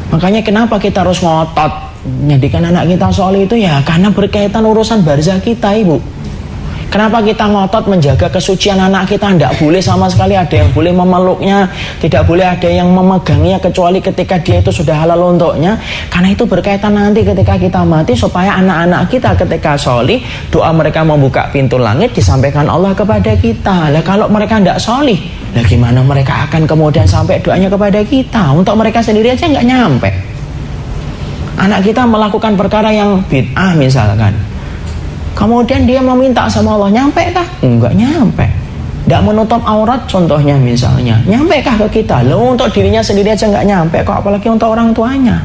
Makanya kenapa kita harus ngotot menjadikan anak kita soleh itu ya karena berkaitan urusan barzah kita ibu. Kenapa kita ngotot menjaga kesucian anak kita? Tidak boleh sama sekali ada yang boleh memeluknya, tidak boleh ada yang memegangnya kecuali ketika dia itu sudah halal untuknya. Karena itu berkaitan nanti ketika kita mati, supaya anak-anak kita ketika sholih, doa mereka membuka pintu langit disampaikan Allah kepada kita. Lah kalau mereka tidak sholih, lah gimana mereka akan kemudian sampai doanya kepada kita? Untuk mereka sendiri aja nggak nyampe. Anak kita melakukan perkara yang bid'ah misalkan, kemudian dia meminta sama Allah, nyampe kah? Enggak nyampe. Tidak menutup aurat contohnya misalnya, nyampe kah ke kita? Loh, untuk dirinya sendiri aja nggak nyampe, kok apalagi untuk orang tuanya.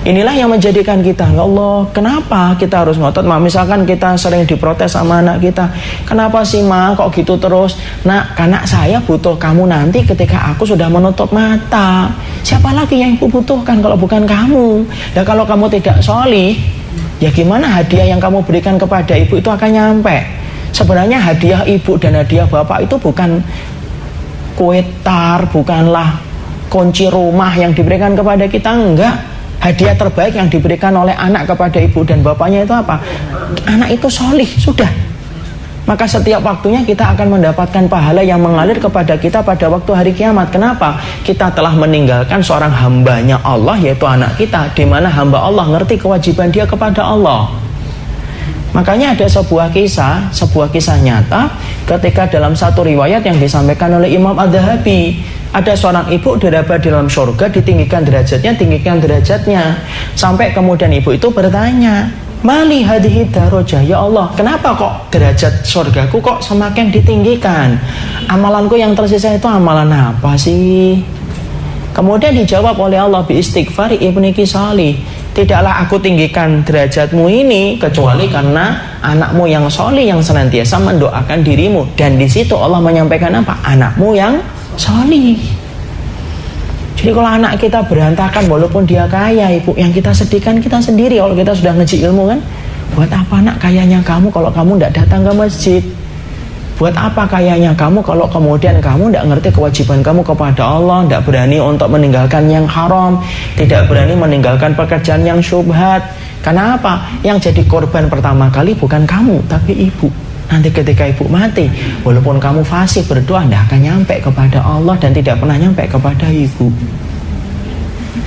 Inilah yang menjadikan kita, ya Allah, kenapa kita harus ngotot? Misalkan kita sering diprotes sama anak kita, kenapa sih ma kok gitu terus? Nak, karena saya butuh kamu nanti ketika aku sudah menutup mata. Siapa lagi yang ibu butuhkan kalau bukan kamu? Dan kalau kamu tidak sholih, ya gimana hadiah yang kamu berikan kepada ibu itu akan nyampe? Sebenarnya hadiah ibu dan hadiah bapak itu bukan kue tar, bukanlah kunci rumah yang diberikan kepada kita, enggak. Hadiah terbaik yang diberikan oleh anak kepada ibu dan bapaknya itu apa? Anak itu sholih, sudah. Maka setiap waktunya kita akan mendapatkan pahala yang mengalir kepada kita pada waktu hari kiamat. Kenapa? Kita telah meninggalkan seorang hambanya Allah, yaitu anak kita, di mana hamba Allah ngerti kewajiban dia kepada Allah. Makanya ada sebuah kisah nyata ketika dalam satu riwayat yang disampaikan oleh Imam Adz-Dzahabi, ada seorang ibu diraba di dalam surga, tinggikan derajatnya, sampai kemudian ibu itu bertanya, mali hadhihi darajah, ya Allah, kenapa kok derajat surgaku kok semakin ditinggikan? Amalanku yang tersisa itu amalan apa sih? Kemudian dijawab oleh Allah, bi istighfari ibniki salih, tidaklah aku tinggikan derajatmu ini kecuali karena anakmu yang sholih yang senantiasa mendoakan dirimu. Dan di situ Allah menyampaikan apa? Anakmu yang sholih. Jadi kalau anak kita berantakan walaupun dia kaya, ibu, yang kita sedihkan kita sendiri. Kalau kita sudah ngeji ilmu kan, buat apa nak kayanya kamu kalau kamu tidak datang ke masjid? Buat apa kayanya kamu kalau kemudian kamu tidak ngerti kewajiban kamu kepada Allah, tidak berani untuk meninggalkan yang haram, tidak berani meninggalkan pekerjaan yang syubhat? Karena apa? Yang jadi korban pertama kali bukan kamu, tapi ibu. Nanti ketika ibu mati, walaupun kamu fasih berdoa, tidak akan nyampe kepada Allah dan tidak pernah nyampe kepada ibu.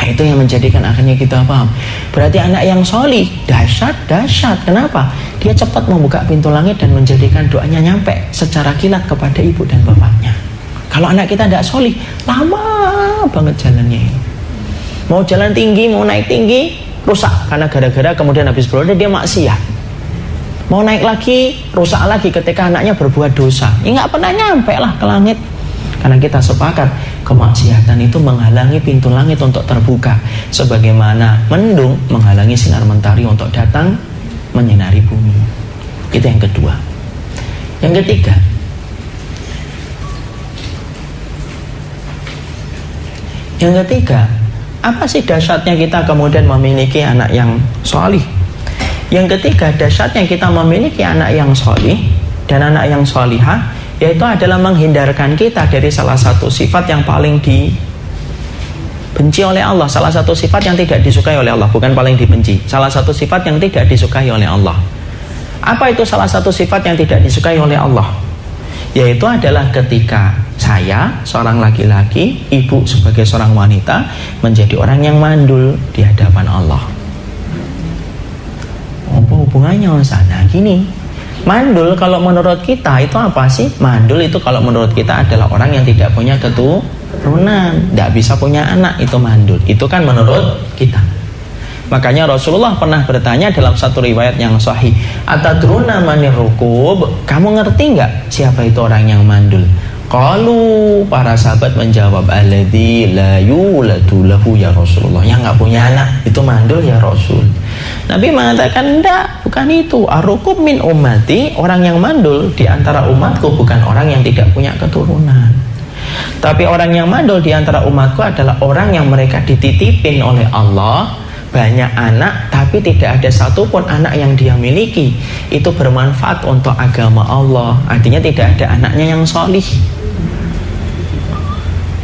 Itu yang menjadikan akhirnya kita paham. Berarti anak yang sholih dahsyat. Kenapa? Dia cepat membuka pintu langit dan menjadikan doanya nyampe secara kilat kepada ibu dan bapaknya. Kalau anak kita tidak sholih, lama banget jalannya ini. Mau jalan tinggi, mau naik tinggi, rusak karena gara-gara kemudian habis berdoa dia maksiat. Mau naik lagi, rusak lagi ketika anaknya berbuat dosa. Nggak pernah nyampe lah ke langit. Karena kita sepakat kemaksiatan itu menghalangi pintu langit untuk terbuka, sebagaimana mendung menghalangi sinar mentari untuk datang menyinari bumi. Itu yang kedua. Yang ketiga, apa sih dahsyatnya kita kemudian memiliki anak yang sholih? Yang ketiga, dahsyatnya kita memiliki anak yang sholih dan anak yang sholihah, yaitu adalah menghindarkan kita dari salah satu sifat yang paling dibenci oleh Allah. Salah satu sifat yang tidak disukai oleh Allah, bukan paling dibenci, salah satu sifat yang tidak disukai oleh Allah. Apa itu salah satu sifat yang tidak disukai oleh Allah? Yaitu adalah ketika saya, seorang laki-laki, ibu sebagai seorang wanita, menjadi orang yang mandul di hadapan Allah. Apa hubungannya sana? Gini, mandul kalau menurut kita itu apa sih? Mandul itu kalau menurut kita adalah orang yang tidak punya keturunan, tidak bisa punya anak, itu mandul. Itu kan menurut kita. Makanya Rasulullah pernah bertanya dalam satu riwayat yang sahih, atadruna manir rukub, kamu ngerti nggak siapa itu orang yang mandul? Qalu, para sahabat menjawab, alladzi la yuladu lahu ya Rasulullah, yang nggak punya anak itu mandul ya Rasul. Nabi mengatakan, enggak, bukan itu. Ar-rukub min ummati, orang yang mandul di antara umatku bukan orang yang tidak punya keturunan. Tapi orang yang mandul di antara umatku adalah orang yang mereka dititipin oleh Allah banyak anak, tapi tidak ada satupun anak yang dia miliki itu bermanfaat untuk agama Allah. Artinya tidak ada anaknya yang sholih.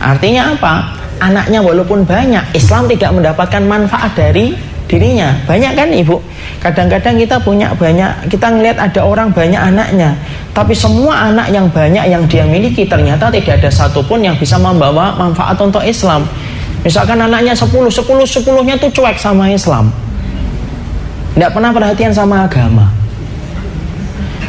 Artinya apa? Anaknya walaupun banyak, Islam tidak mendapatkan manfaat dari dirinya. Banyak kan ibu, kadang-kadang kita punya banyak, kita ngelihat ada orang banyak anaknya, tapi semua anak yang banyak yang dia miliki ternyata tidak ada satupun yang bisa membawa manfaat untuk Islam. Misalkan anaknya 10-10-10-nya tuh cuek sama Islam, tidak pernah perhatian sama agama.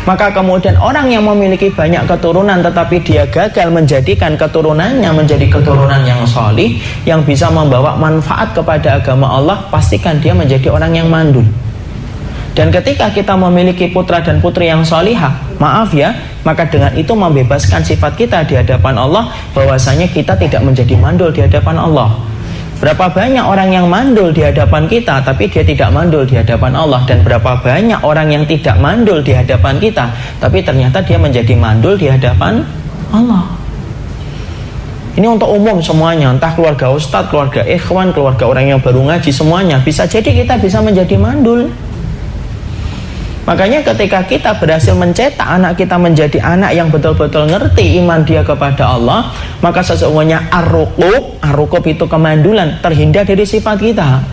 Maka kemudian orang yang memiliki banyak keturunan tetapi dia gagal menjadikan keturunannya menjadi keturunan yang sholih, yang bisa membawa manfaat kepada agama Allah, pastikan dia menjadi orang yang mandul. Dan ketika kita memiliki putra dan putri yang sholihah, maaf ya, maka dengan itu membebaskan sifat kita di hadapan Allah, bahwasanya kita tidak menjadi mandul di hadapan Allah. Berapa banyak orang yang mandul di hadapan kita tapi dia tidak mandul di hadapan Allah, dan berapa banyak orang yang tidak mandul di hadapan kita tapi ternyata dia menjadi mandul di hadapan Allah. Ini untuk umum semuanya, entah keluarga ustadz, keluarga ikhwan, keluarga orang yang baru ngaji, semuanya bisa jadi kita bisa menjadi mandul. Makanya ketika kita berhasil mencetak anak kita menjadi anak yang betul-betul ngerti iman dia kepada Allah, maka sesungguhnya ar-ruqub itu kemandulan, terhindar dari sifat kita.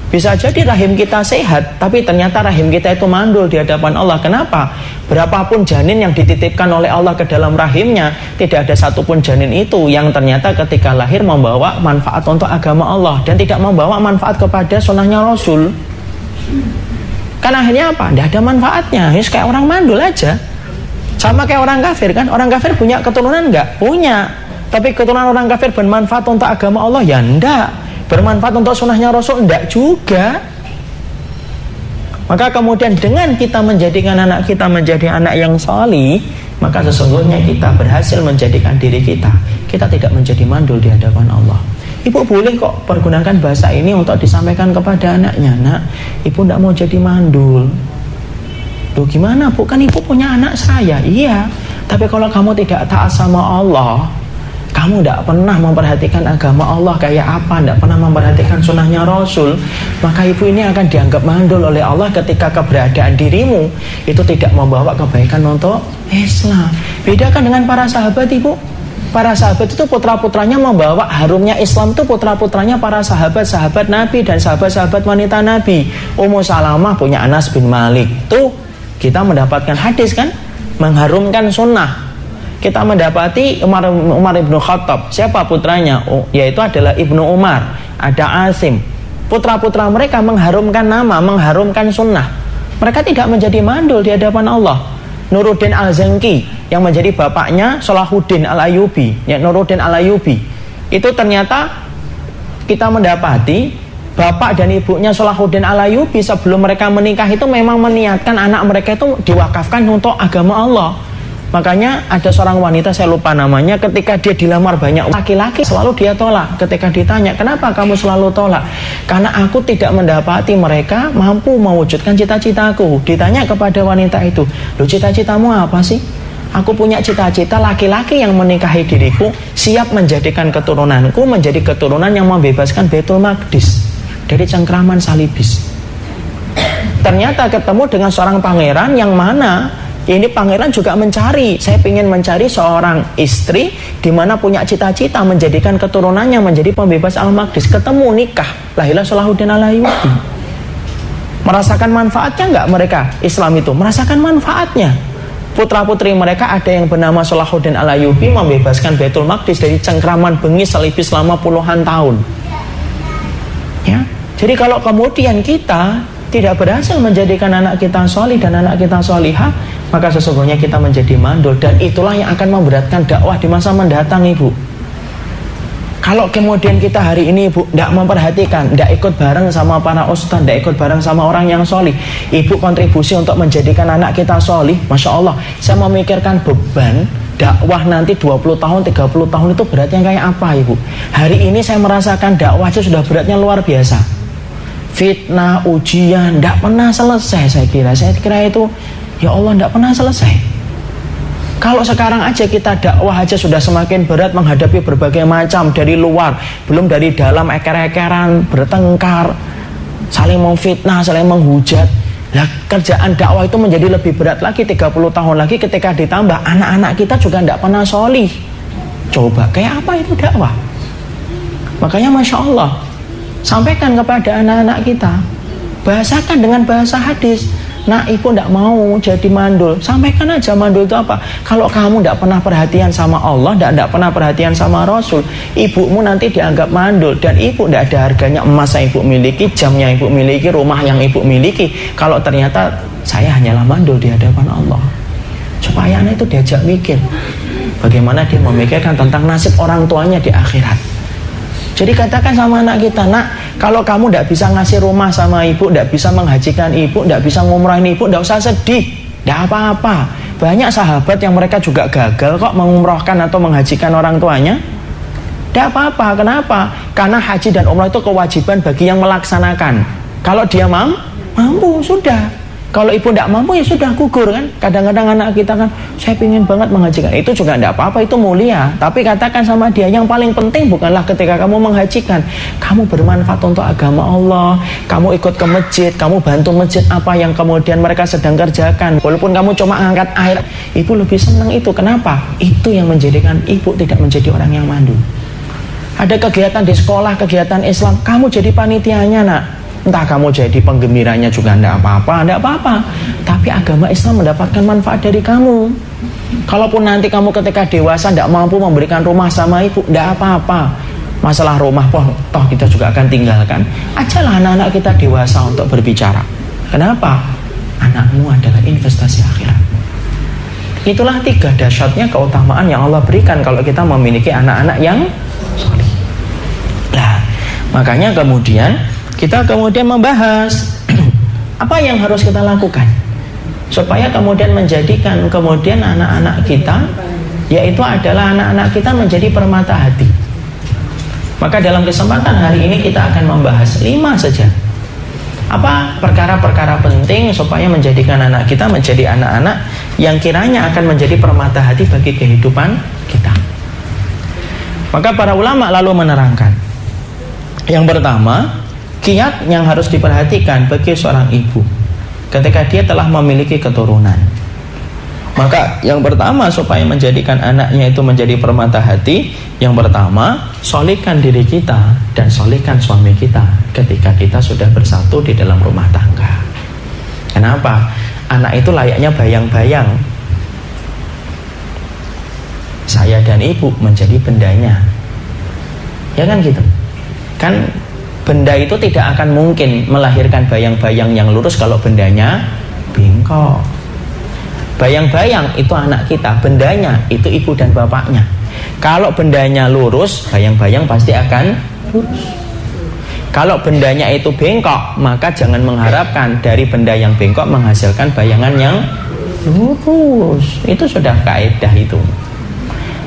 Bisa jadi rahim kita sehat, tapi ternyata rahim kita itu mandul di hadapan Allah. Kenapa? Berapapun janin yang dititipkan oleh Allah ke dalam rahimnya, tidak ada satupun janin itu yang ternyata ketika lahir membawa manfaat untuk agama Allah, dan tidak membawa manfaat kepada sunnahnya Rasul. Kan akhirnya apa? Tidak ada manfaatnya. Ini kayak orang mandul aja. Sama kayak orang kafir kan. Orang kafir punya keturunan enggak? Punya. Tapi keturunan orang kafir bermanfaat untuk agama Allah? Ya enggak. Bermanfaat untuk sunnahnya Rasul? Enggak juga. Maka kemudian dengan kita menjadikan anak kita menjadi anak yang sholih, maka sesungguhnya kita berhasil menjadikan diri kita tidak menjadi mandul di hadapan Allah. Ibu boleh kok pergunakan bahasa ini untuk disampaikan kepada anaknya. Nak, ibu tidak mau jadi mandul. Loh gimana bu? Kan ibu punya anak saya. Iya, tapi kalau kamu tidak taat sama Allah, kamu tidak pernah memperhatikan agama Allah kayak apa, tidak pernah memperhatikan sunnahnya Rasul, maka ibu ini akan dianggap mandul oleh Allah ketika keberadaan dirimu itu tidak membawa kebaikan untuk Islam. Bedakan dengan para sahabat ibu. Para sahabat itu putra-putranya membawa harumnya Islam, itu putra-putranya para sahabat-sahabat Nabi dan sahabat-sahabat wanita Nabi. Ummu Salamah punya Anas bin Malik. Tuh kita mendapatkan hadis kan, mengharumkan sunnah. Kita mendapati Umar ibnu Khattab. Siapa putranya? Yaitu adalah Ibnu Umar. Ada Asim. Putra-putra mereka mengharumkan nama, mengharumkan sunnah. Mereka tidak menjadi mandul di hadapan Allah. Nuruddin Al-Zanki yang menjadi bapaknya Salahuddin Al-Ayyubi, ya, Nuruddin Al-Ayyubi itu ternyata kita mendapati bapak dan ibunya Salahuddin Al-Ayyubi sebelum mereka menikah itu memang meniatkan anak mereka itu diwakafkan untuk agama Allah. Makanya ada seorang wanita, saya lupa namanya, ketika dia dilamar banyak laki-laki selalu dia tolak. Ketika ditanya, kenapa kamu selalu tolak? Karena aku tidak mendapati mereka mampu mewujudkan cita-citaku. Ditanya kepada wanita itu, loh cita-citamu apa sih? Aku punya cita-cita laki-laki yang menikahi diriku siap menjadikan keturunanku menjadi keturunan yang membebaskan Baitul Maqdis dari cengkraman salibis. Ternyata ketemu dengan seorang pangeran yang mana ini pangeran juga mencari, saya ingin mencari seorang istri di mana punya cita-cita menjadikan keturunannya menjadi pembebas Al-Maqdis. Ketemu, nikah, lahirlah Salahuddin Al-Ayyubi. Merasakan manfaatnya enggak mereka? Islam itu merasakan manfaatnya. Putra-putri mereka ada yang bernama Salahuddin Al-Ayyubi membebaskan Baitul Maqdis dari cengkraman bengis salibis selama puluhan tahun. Ya, jadi kalau kemudian kita tidak berhasil menjadikan anak kita sholih dan anak kita sholihah, maka sesungguhnya kita menjadi mandul, dan itulah yang akan memberatkan dakwah di masa mendatang ibu. Kalau kemudian kita hari ini ibu tidak memperhatikan, tidak ikut bareng sama para ustadz, tidak ikut bareng sama orang yang sholih, ibu kontribusi untuk menjadikan anak kita sholih, Masya Allah, saya memikirkan beban dakwah nanti 20 tahun, 30 tahun itu beratnya kayak apa ibu. Hari ini saya merasakan dakwah sudah beratnya luar biasa. Fitnah, ujian, tidak pernah selesai. Saya kira itu, ya Allah, tidak pernah selesai. Kalau sekarang aja kita dakwah aja sudah semakin berat menghadapi berbagai macam dari luar, belum dari dalam eker-ekeran, bertengkar, saling memfitnah, saling menghujat. Lah kerjaan dakwah itu menjadi lebih berat lagi 30 tahun lagi ketika ditambah anak-anak kita juga tidak pernah sholih. Coba kayak apa itu dakwah? Makanya Masya Allah, Sampaikan kepada anak-anak kita, bahasakan dengan bahasa hadis. Nah, ibu tidak mau jadi mandul, sampaikan aja mandul itu apa. Kalau kamu tidak pernah perhatian sama Allah, tidak pernah perhatian sama Rasul, ibumu nanti dianggap mandul. Dan ibu tidak ada harganya emas yang ibu miliki, jam yang ibu miliki, rumah yang ibu miliki, kalau ternyata saya hanyalah mandul di hadapan Allah. Supaya anak itu diajak mikir bagaimana dia memikirkan tentang nasib orang tuanya di akhirat. Jadi katakan sama anak kita, nak, kalau kamu tidak bisa ngasih rumah sama ibu, tidak bisa menghajikan ibu, tidak bisa ngumrahin ibu, tidak usah sedih, tidak apa-apa. Banyak sahabat yang mereka juga gagal kok mengumrahkan atau menghajikan orang tuanya. Tidak apa-apa. Kenapa? Karena haji dan umrah itu kewajiban bagi yang melaksanakan. Kalau dia mampu, sudah. Kalau ibu tidak mampu, ya sudah, gugur kan. Kadang-kadang anak kita kan, saya ingin banget menghajikan. Itu juga tidak apa-apa, itu mulia. Tapi katakan sama dia, yang paling penting bukanlah ketika kamu menghajikan, kamu bermanfaat untuk agama Allah, kamu ikut ke masjid, kamu bantu masjid apa yang kemudian mereka sedang kerjakan. Walaupun kamu cuma angkat air, ibu lebih senang itu. Kenapa? Itu yang menjadikan ibu tidak menjadi orang yang mandul. Ada kegiatan di sekolah, kegiatan Islam, kamu jadi panitianya, nak. Entah kamu jadi penggembiranya juga tidak apa-apa. Tapi agama Islam mendapatkan manfaat dari kamu. Kalaupun nanti kamu ketika dewasa tidak mampu memberikan rumah sama ibu, tidak apa-apa. Masalah rumah toh kita juga akan tinggalkan. Ajalah anak-anak kita dewasa untuk berbicara. Kenapa? Anakmu adalah investasi akhirat. Itulah 3 dahsyatnya keutamaan yang Allah berikan kalau kita memiliki anak-anak yang soleh. Nah, makanya kemudian kita membahas apa yang harus kita lakukan supaya kemudian menjadikan kemudian anak-anak kita, yaitu adalah anak-anak kita menjadi permata hati. Maka dalam kesempatan hari ini kita akan membahas 5 saja. Apa perkara-perkara penting supaya menjadikan anak kita menjadi anak-anak yang kiranya akan menjadi permata hati bagi kehidupan kita. Maka para ulama lalu menerangkan, yang pertama, kiat yang harus diperhatikan bagi seorang ibu ketika dia telah memiliki keturunan. Maka yang pertama supaya menjadikan anaknya itu menjadi permata hati, yang pertama, solihkan diri kita dan solihkan suami kita ketika kita sudah bersatu di dalam rumah tangga. Kenapa? Anak itu layaknya bayang-bayang. Saya dan ibu menjadi bendanya. Ya kan gitu? Kan benda itu tidak akan mungkin melahirkan bayang-bayang yang lurus kalau bendanya bengkok. Bayang-bayang itu anak kita, bendanya itu ibu dan bapaknya. Kalau bendanya lurus, bayang-bayang pasti akan lurus. Kalau bendanya itu bengkok, maka jangan mengharapkan dari benda yang bengkok menghasilkan bayangan yang lurus. Itu sudah kaidah itu.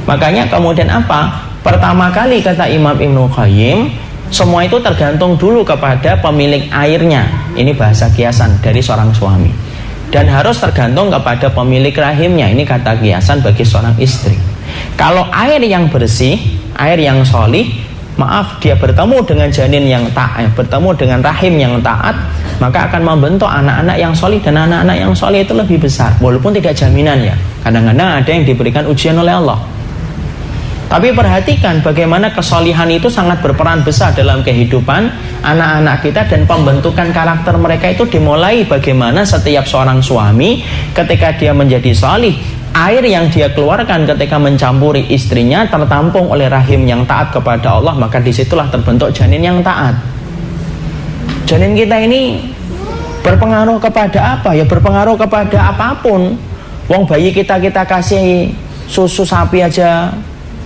Makanya kemudian apa? Pertama kali kata Imam Ibnu Qayyim, semua itu tergantung dulu kepada pemilik airnya. Ini bahasa kiasan dari seorang suami. Dan harus tergantung kepada pemilik rahimnya. Ini kata kiasan bagi seorang istri. Kalau air yang bersih, air yang sholih, maaf, dia bertemu dengan janin yang taat, bertemu dengan rahim yang taat, maka akan membentuk anak-anak yang sholih. Dan anak-anak yang sholih itu lebih besar, walaupun tidak jaminan ya. Kadang-kadang ada yang diberikan ujian oleh Allah. Tapi perhatikan bagaimana kesolihan itu sangat berperan besar dalam kehidupan anak-anak kita, dan pembentukan karakter mereka itu dimulai bagaimana setiap seorang suami ketika dia menjadi solih, air yang dia keluarkan ketika mencampuri istrinya tertampung oleh rahim yang taat kepada Allah, maka disitulah terbentuk janin yang taat. Janin kita ini berpengaruh kepada apa? Ya berpengaruh kepada apapun. Wong bayi kita kasih susu sapi aja,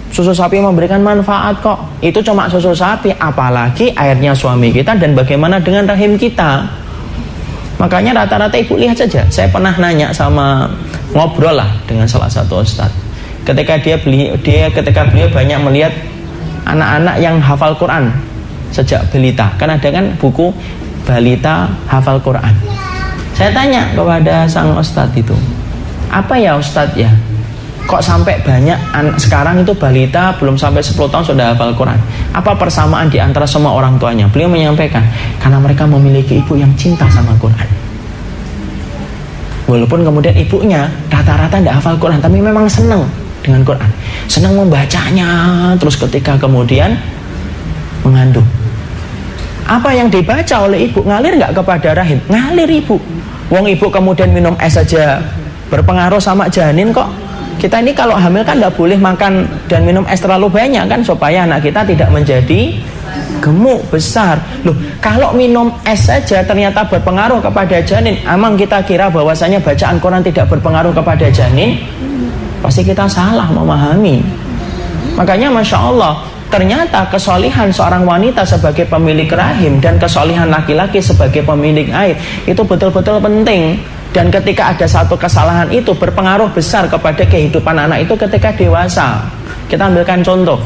susu sapi memberikan manfaat kok. Itu cuma susu sapi, apalagi airnya suami kita dan bagaimana dengan rahim kita. Makanya rata-rata ibu lihat saja. Saya pernah nanya ngobrol lah dengan salah satu ustadz. Ketika ketika beliau banyak melihat anak-anak yang hafal Quran sejak balita. Kan ada kan buku balita hafal Quran. Saya tanya kepada sang ustadz itu, apa ya ustadz ya? Kok sampai banyak sekarang itu balita belum sampai 10 tahun sudah hafal Quran? Apa persamaan di antara semua orang tuanya? Beliau menyampaikan, karena mereka memiliki ibu yang cinta sama Quran. Walaupun kemudian ibunya rata-rata tidak hafal Quran, tapi memang senang dengan Quran, senang membacanya. Terus ketika kemudian mengandung, Apa yang dibaca oleh ibu ngalir nggak kepada rahim? Ngalir ibu. Wong ibu kemudian minum es saja berpengaruh sama janin kok. Kita ini kalau hamil kan nggak boleh makan dan minum es terlalu banyak kan, supaya anak kita tidak menjadi gemuk besar. Loh, kalau minum es saja ternyata berpengaruh kepada janin, emang kita kira bahwasanya bacaan Quran tidak berpengaruh kepada janin? Pasti kita salah memahami. Makanya Masya Allah, ternyata kesolihan seorang wanita sebagai pemilik rahim dan kesolihan laki-laki sebagai pemilik air itu betul-betul penting. Dan ketika ada satu kesalahan itu berpengaruh besar kepada kehidupan anak itu ketika dewasa. Kita ambilkan contoh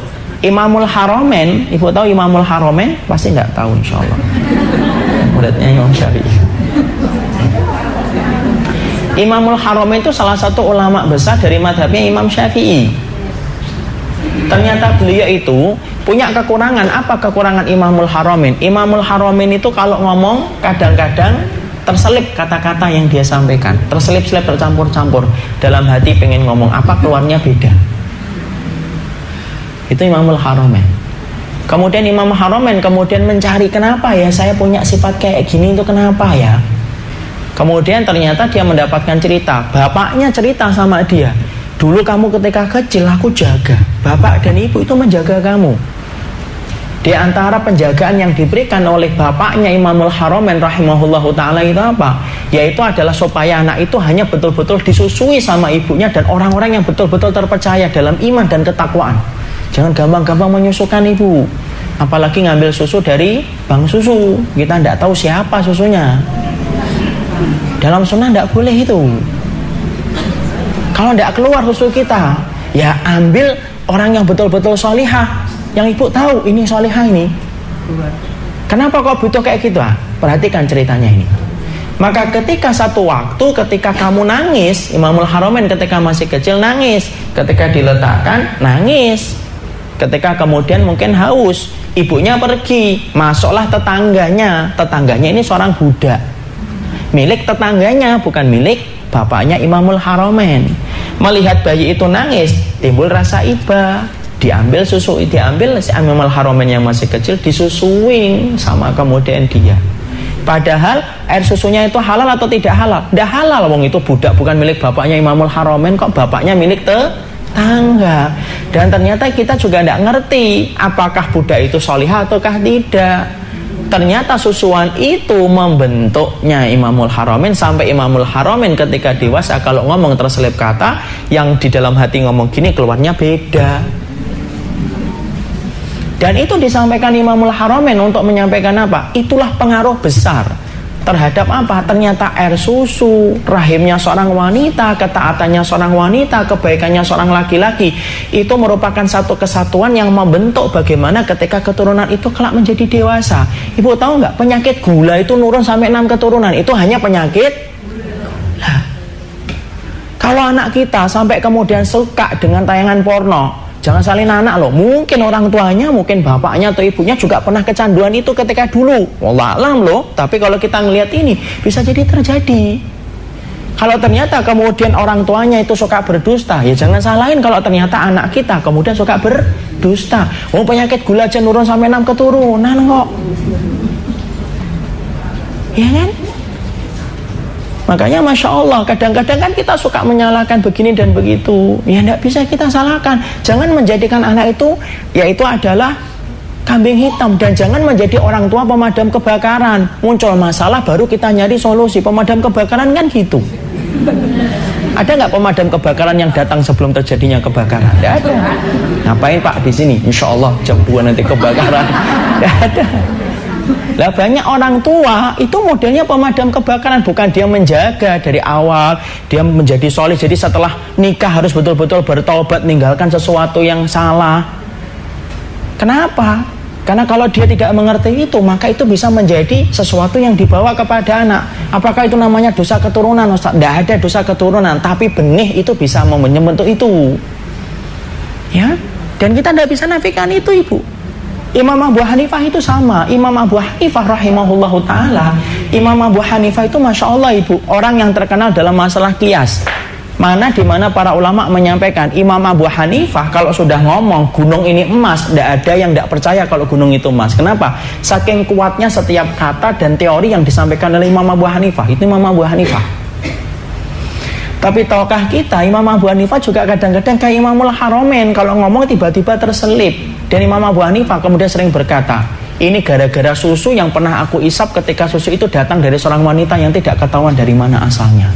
Imamul Haromen. Ibu tahu Imamul Haromen? Pasti nggak tahu insya Allah. Muridnya Imam Syafi'i. Imamul Haromen itu salah satu ulama besar dari madhabnya Imam Syafi'i. Ternyata beliau itu punya kekurangan. Apa kekurangan Imamul Haromen? Imamul Haromen itu kalau ngomong kadang-kadang terselip kata-kata yang dia sampaikan, terselip-selip, tercampur-campur. Dalam hati pengen ngomong apa, keluarnya beda. Itu Imamul Haromen. Kemudian Imam Haromen kemudian mencari, kenapa ya saya punya sifat kayak gini, itu kenapa ya? Kemudian ternyata dia mendapatkan cerita. Bapaknya cerita sama dia, dulu kamu ketika kecil aku jaga, bapak dan ibu itu menjaga kamu. Di antara penjagaan yang diberikan oleh bapaknya Imamul Haromen rahimahullahu ta'ala itu apa? Yaitu adalah supaya anak itu hanya betul-betul disusui sama ibunya dan orang-orang yang betul-betul terpercaya dalam iman dan ketakwaan. Jangan gampang-gampang menyusukan ibu. Apalagi ngambil susu dari bank susu. Kita tidak tahu siapa susunya. Dalam sunnah tidak boleh itu. Kalau tidak keluar susu kita, ya ambil orang yang betul-betul solihah, yang ibu tahu ini solihah ini. Kenapa kok butuh kayak gitu? Perhatikan ceritanya ini. Maka ketika satu waktu ketika kamu nangis, Imamul Haromen ketika masih kecil nangis, ketika diletakkan nangis, ketika kemudian mungkin haus, ibunya pergi, masuklah tetangganya. Tetangganya ini seorang budak, milik tetangganya, bukan milik bapaknya Imamul Haromen. Melihat bayi itu nangis, timbul rasa iba. Diambil susu, diambil si Imamul Haromen yang masih kecil, disusuin sama kemudian dia. Padahal air susunya itu halal atau tidak halal? Tidak halal, wong itu budak bukan milik bapaknya Imamul Haromen, kok bapaknya milik tetangga. Dan ternyata kita juga tidak ngerti apakah budak itu solihah ataukah tidak. Ternyata susuan itu membentuknya Imamul Haromen, sampai Imamul Haromen ketika dewasa kalau ngomong terselip kata, yang di dalam hati ngomong gini keluarnya beda. Dan itu disampaikan Imamul Haromen untuk menyampaikan apa? Itulah pengaruh besar terhadap apa? Ternyata air susu, rahimnya seorang wanita, ketaatannya seorang wanita, kebaikannya seorang laki-laki, itu merupakan satu kesatuan yang membentuk bagaimana ketika keturunan itu kelak menjadi dewasa. Ibu tahu nggak, penyakit gula itu nurun sampai 6 keturunan, itu hanya penyakit gula. Kalau anak kita sampai kemudian suka dengan tayangan porno, jangan salin anak loh. Mungkin orang tuanya, mungkin bapaknya atau ibunya juga pernah kecanduan itu ketika dulu. Wallah alam loh. Tapi kalau kita ngelihat ini, bisa jadi terjadi. Kalau ternyata kemudian orang tuanya itu suka berdusta, ya jangan salahin kalau ternyata anak kita kemudian suka berdusta. Oh, penyakit gula aja nurun sampai 6 keturunan kok. Ya kan? Makanya Masya Allah, kadang-kadang kan kita suka menyalahkan begini dan begitu. Ya tidak bisa kita salahkan. Jangan menjadikan anak itu, yaitu adalah kambing hitam. Dan jangan menjadi orang tua pemadam kebakaran. Muncul masalah baru kita nyari solusi. Pemadam kebakaran kan gitu. Ada nggak pemadam kebakaran yang datang sebelum terjadinya kebakaran? Tidak ada. Ngapain Pak di sini? Insya Allah jam 2 nanti kebakaran. Tidak ada. Lah banyak orang tua itu modelnya pemadam kebakaran, bukan dia menjaga dari awal, dia menjadi soleh. Jadi setelah nikah harus betul-betul bertobat, meninggalkan sesuatu yang salah. Kenapa? Karena kalau dia tidak mengerti itu, maka itu bisa menjadi sesuatu yang dibawa kepada anak. Apakah itu namanya dosa keturunan, Ustaz? Tidak ada dosa keturunan, tapi benih itu bisa membentuk itu. Ya, dan kita tidak bisa nafikan itu, Ibu. Imam Abu Hanifah itu sama. Imam Abu Hanifah rahimahullahu ta'ala, Imam Abu Hanifah itu Masya Allah Ibu, orang yang terkenal dalam masalah qiyas. Mana dimana para ulama menyampaikan, Imam Abu Hanifah kalau sudah ngomong gunung ini emas, tidak ada yang tidak percaya kalau gunung itu emas. Kenapa? Saking kuatnya setiap kata dan teori yang disampaikan oleh Imam Abu Hanifah. Itu Imam Abu Hanifah. Tapi tahukah kita, Imam Abu Hanifah juga kadang-kadang kayak Imamul Haramain, kalau ngomong tiba-tiba terselip. Dan Imam Abu Hanifah kemudian sering berkata, ini gara-gara susu yang pernah aku isap ketika susu itu datang dari seorang wanita yang tidak ketahuan dari mana asalnya.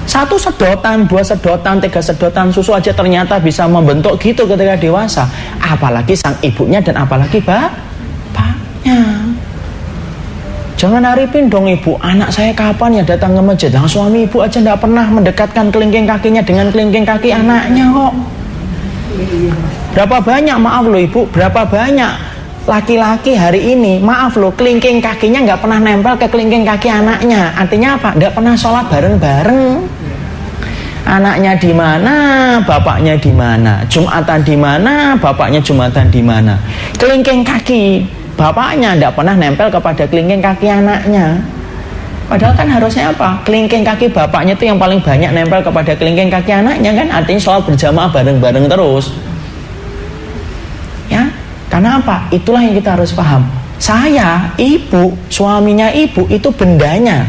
1 sedotan, 2 sedotan, 3 sedotan susu aja ternyata bisa membentuk gitu ketika dewasa. Apalagi sang ibunya dan apalagi bapaknya. Jangan haripin dong ibu, anak saya kapan ya datang ke masjid. Nah, suami ibu aja tidak pernah mendekatkan kelingking kakinya dengan kelingking kaki anaknya kok. Berapa banyak, maaf loh ibu, berapa banyak laki-laki hari ini, maaf loh, kelingking kakinya nggak pernah nempel ke kelingking kaki anaknya. Artinya apa? Nggak pernah sholat bareng-bareng. Anaknya di mana, bapaknya di mana. Jumatan di mana, bapaknya jumatan di mana. Kelingking kaki bapaknya nggak pernah nempel kepada kelingking kaki anaknya. Padahal kan harusnya apa? Kelingking kaki bapaknya itu yang paling banyak nempel kepada kelingking kaki anaknya kan. Artinya sholat berjamaah bareng-bareng terus. Ya. Karena apa? Itulah yang kita harus paham. Saya, ibu, suaminya ibu itu bendanya.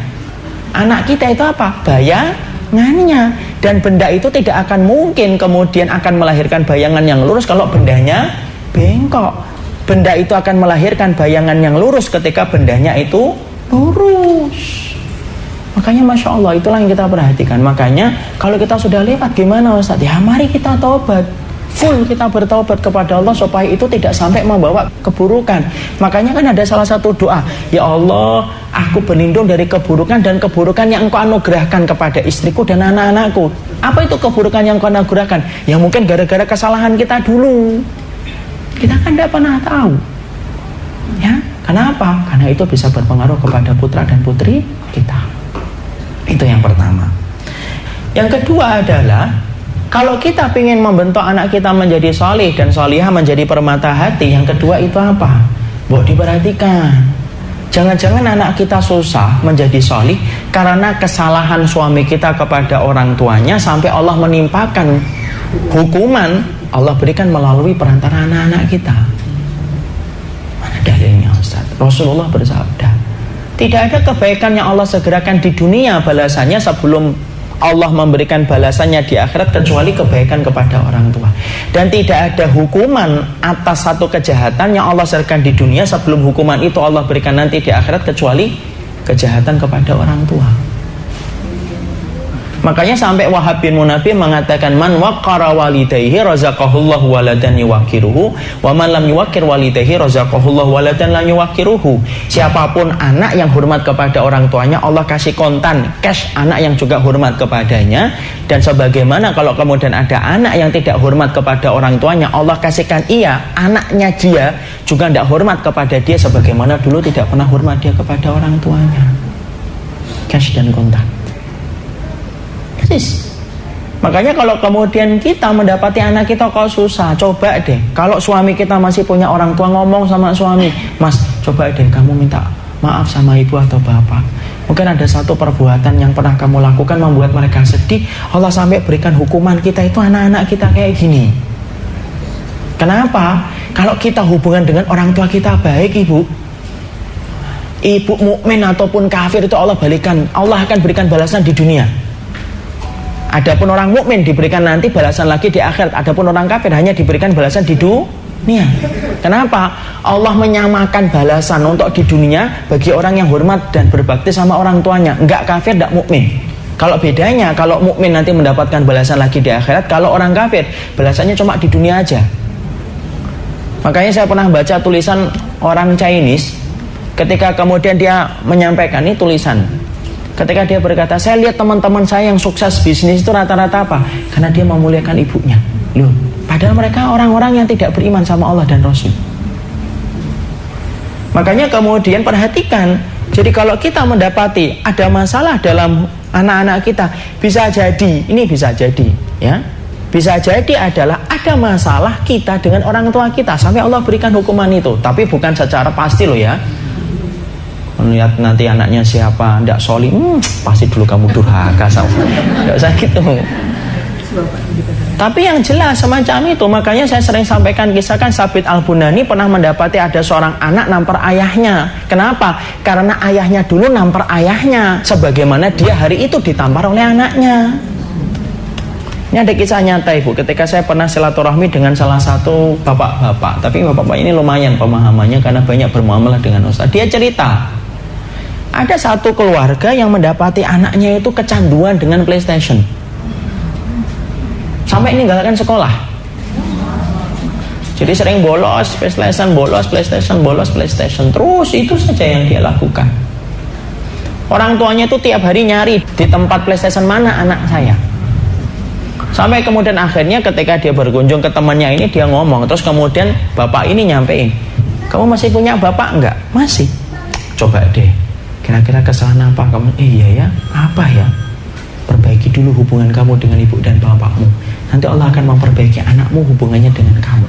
Anak kita itu apa? Bayangannya. Dan benda itu tidak akan mungkin kemudian akan melahirkan bayangan yang lurus kalau bendanya bengkok. Benda itu akan melahirkan bayangan yang lurus ketika bendanya itu lurus. Makanya Masya Allah, itulah yang kita perhatikan. Makanya kalau kita sudah lewat gimana Ustaz? Ya mari kita taubat. Full kita bertaubat kepada Allah supaya itu tidak sampai membawa keburukan. Makanya kan ada salah satu doa, ya Allah, aku berlindung dari keburukan dan keburukan yang Engkau anugerahkan kepada istriku dan anak-anakku. Apa itu keburukan yang Engkau anugerahkan? Ya mungkin gara-gara kesalahan kita dulu. Kita kan tidak pernah tahu. Ya, kenapa? Karena itu bisa berpengaruh kepada putra dan putri kita. Itu yang pertama. Yang kedua adalah kalau kita ingin membentuk anak kita menjadi solih dan solihah, menjadi permata hati, yang kedua itu apa? Buat diperhatikan. Jangan-jangan anak kita susah menjadi solih karena kesalahan suami kita kepada orang tuanya sampai Allah menimpakan hukuman Allah berikan melalui perantara anak-anak kita. Mana dalilnya Ustaz? Rasulullah bersabda, tidak ada kebaikan yang Allah segerakan di dunia balasannya sebelum Allah memberikan balasannya di akhirat kecuali kebaikan kepada orang tua. Dan tidak ada hukuman atas satu kejahatan yang Allah serahkan di dunia sebelum hukuman itu Allah berikan nanti di akhirat kecuali kejahatan kepada orang tua. Makanya sampai Wahab bin Munabbih mengatakan, man waqqara walidayhi razaqahullahu waladan yuwaqqiruhu wa man lam yuwaqqir walidayhi razaqahullahu waladan la yuwaqqiruhu. Siapapun anak yang hormat kepada orang tuanya, Allah kasih kontan cash anak yang juga hormat kepadanya. Dan sebagaimana kalau kemudian ada anak yang tidak hormat kepada orang tuanya, Allah kasihkan ia anaknya dia juga tidak hormat kepada dia sebagaimana dulu tidak pernah hormat dia kepada orang tuanya. Cash dan kontan. Makanya kalau kemudian kita mendapati anak kita kok susah, coba deh, kalau suami kita masih punya orang tua, ngomong sama suami, Mas, coba deh kamu minta maaf sama ibu atau bapak. Mungkin ada satu perbuatan yang pernah kamu lakukan membuat mereka sedih, Allah sampai berikan hukuman kita itu anak-anak kita kayak gini. Kenapa? Kalau kita hubungan dengan orang tua kita baik, ibu mukmin ataupun kafir itu Allah akan berikan balasan di dunia. Adapun orang mukmin diberikan nanti balasan lagi di akhirat. Adapun orang kafir hanya diberikan balasan di dunia. Kenapa? Allah menyamakan balasan untuk di dunia bagi orang yang hormat dan berbakti sama orang tuanya. Enggak kafir, enggak mukmin. Kalau bedanya, kalau mukmin nanti mendapatkan balasan lagi di akhirat, kalau orang kafir balasannya cuma di dunia aja. Makanya saya pernah baca tulisan orang Chinese ketika kemudian dia menyampaikan ini tulisan. Ketika dia berkata, saya lihat teman-teman saya yang sukses bisnis itu rata-rata apa? Karena dia memuliakan ibunya. Loh, padahal mereka orang-orang yang tidak beriman sama Allah dan Rasul. Makanya kemudian perhatikan. Jadi kalau kita mendapati ada masalah dalam anak-anak kita, bisa jadi, ya. Bisa jadi adalah ada masalah kita dengan orang tua kita sampai Allah berikan hukuman itu. Tapi bukan secara pasti loh ya. Melihat nanti anaknya siapa, tidak solih, pasti dulu kamu durhaka sama. Tidak usah gitu. Tapi yang jelas semacam itu, makanya saya sering sampaikan kisahkan Sabit Al-Bunani pernah mendapati ada seorang anak nampar ayahnya. Kenapa? Karena ayahnya dulu nampar ayahnya, sebagaimana dia hari itu ditampar oleh anaknya. Ini ada kisah nyata ibu, ketika saya pernah silaturahmi dengan salah satu bapak-bapak, tapi bapak-bapak ini lumayan pemahamannya karena banyak bermuamalah dengan ustaz. Dia cerita, ada satu keluarga yang mendapati anaknya itu kecanduan dengan PlayStation, sampai meninggalkan sekolah. Jadi sering bolos PlayStation, terus itu saja yang dia lakukan. Orang tuanya itu tiap hari nyari di tempat PlayStation mana anak saya. Sampai kemudian akhirnya ketika dia berkunjung ke temannya ini, dia ngomong, terus kemudian bapak ini nyampein, kamu masih punya bapak enggak? Masih. Coba deh, kira-kira kesalahan apa kamu? Iya ya, apa ya? Perbaiki dulu hubungan kamu dengan ibu dan bapakmu. Nanti Allah akan memperbaiki anakmu hubungannya dengan kamu.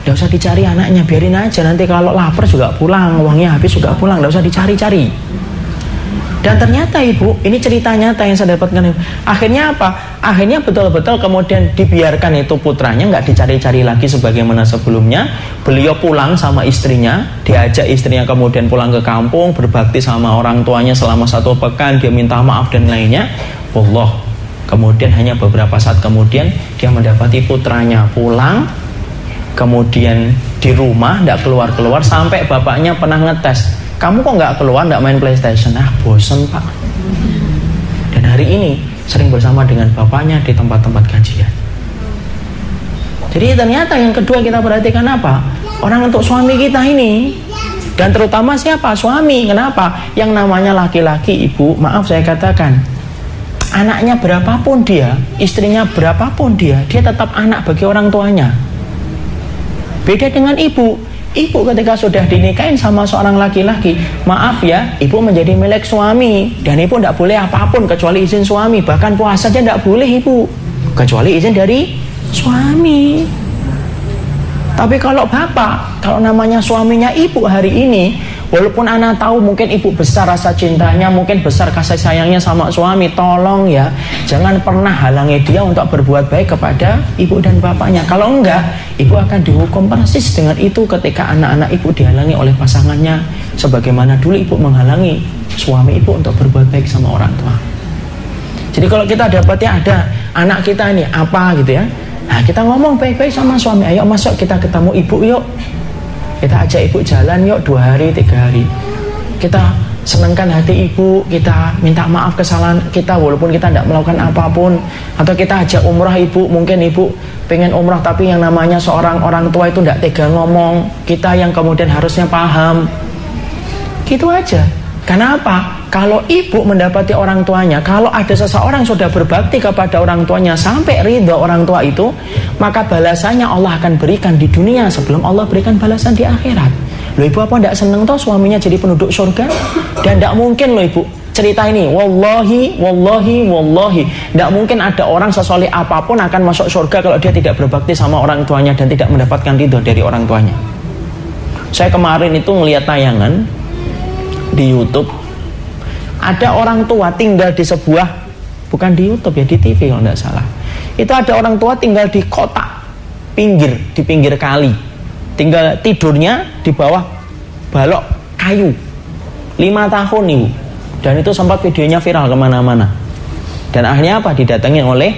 Tidak usah dicari anaknya, biarin aja. Nanti kalau lapar juga pulang, uangnya habis juga pulang. Tidak usah dicari-cari. Dan ternyata ibu, ini cerita nyata yang saya dapatkan. Akhirnya apa? Akhirnya betul-betul kemudian dibiarkan itu putranya, nggak dicari-cari lagi sebagaimana sebelumnya. Beliau pulang sama istrinya, diajak istrinya kemudian pulang ke kampung, berbakti sama orang tuanya selama 1 pekan, dia minta maaf dan lainnya. Allah, kemudian hanya beberapa saat kemudian dia mendapati putranya pulang, kemudian di rumah nggak keluar-keluar, sampai bapaknya pernah ngetes, kamu kok nggak keluar, nggak main PlayStation? Bosen pak. Dan hari ini sering bersama dengan bapaknya di tempat-tempat kajian. Jadi ternyata yang kedua kita perhatikan apa? Orang untuk suami kita ini, dan terutama siapa? Suami. Kenapa? Yang namanya laki-laki, ibu, maaf saya katakan, anaknya berapapun dia, istrinya berapapun dia tetap anak bagi orang tuanya. Beda dengan ibu. Ibu ketika sudah dinikahin sama seorang laki-laki, maaf ya, ibu menjadi milik suami, dan ibu tidak boleh apapun kecuali izin suami. Bahkan puasa saja tidak boleh ibu, kecuali izin dari suami. Tapi kalau bapak, kalau namanya suaminya ibu hari ini, walaupun anak tahu mungkin ibu besar rasa cintanya, mungkin besar kasih sayangnya sama suami, tolong ya, jangan pernah halangi dia untuk berbuat baik kepada ibu dan bapaknya. Kalau enggak, ibu akan dihukum persis dengan itu ketika anak-anak ibu dihalangi oleh pasangannya, sebagaimana dulu ibu menghalangi suami ibu untuk berbuat baik sama orang tua. Jadi kalau kita dapatnya ada anak kita ini apa gitu ya, nah kita ngomong baik-baik sama suami, ayo masuk kita ketemu ibu yuk, kita ajak ibu jalan yuk 2 hari 3 hari, kita senangkan hati ibu, kita minta maaf kesalahan kita walaupun kita tidak melakukan apapun, atau kita ajak umrah ibu, mungkin ibu pengen umrah tapi yang namanya seorang orang tua itu tidak tega ngomong, kita yang kemudian harusnya paham, gitu aja. Karena apa? Kalau ibu mendapati orang tuanya, kalau ada seseorang sudah berbakti kepada orang tuanya sampai ridho orang tua itu, maka balasannya Allah akan berikan di dunia sebelum Allah berikan balasan di akhirat. Loh ibu apa tidak senang toh suaminya jadi penduduk surga? Dan tidak mungkin loh ibu cerita ini, wallahi tidak mungkin ada orang sesoleh apapun akan masuk surga kalau dia tidak berbakti sama orang tuanya dan tidak mendapatkan ridho dari orang tuanya. Saya kemarin itu ngelihat tayangan di YouTube, ada orang tua tinggal di sebuah, bukan di YouTube ya, di TV kalau tidak salah, itu ada orang tua tinggal di kotak di pinggir kali, tinggal tidurnya di bawah balok kayu, 5 tahun ibu, dan itu sempat videonya viral kemana-mana, dan akhirnya apa, didatangi oleh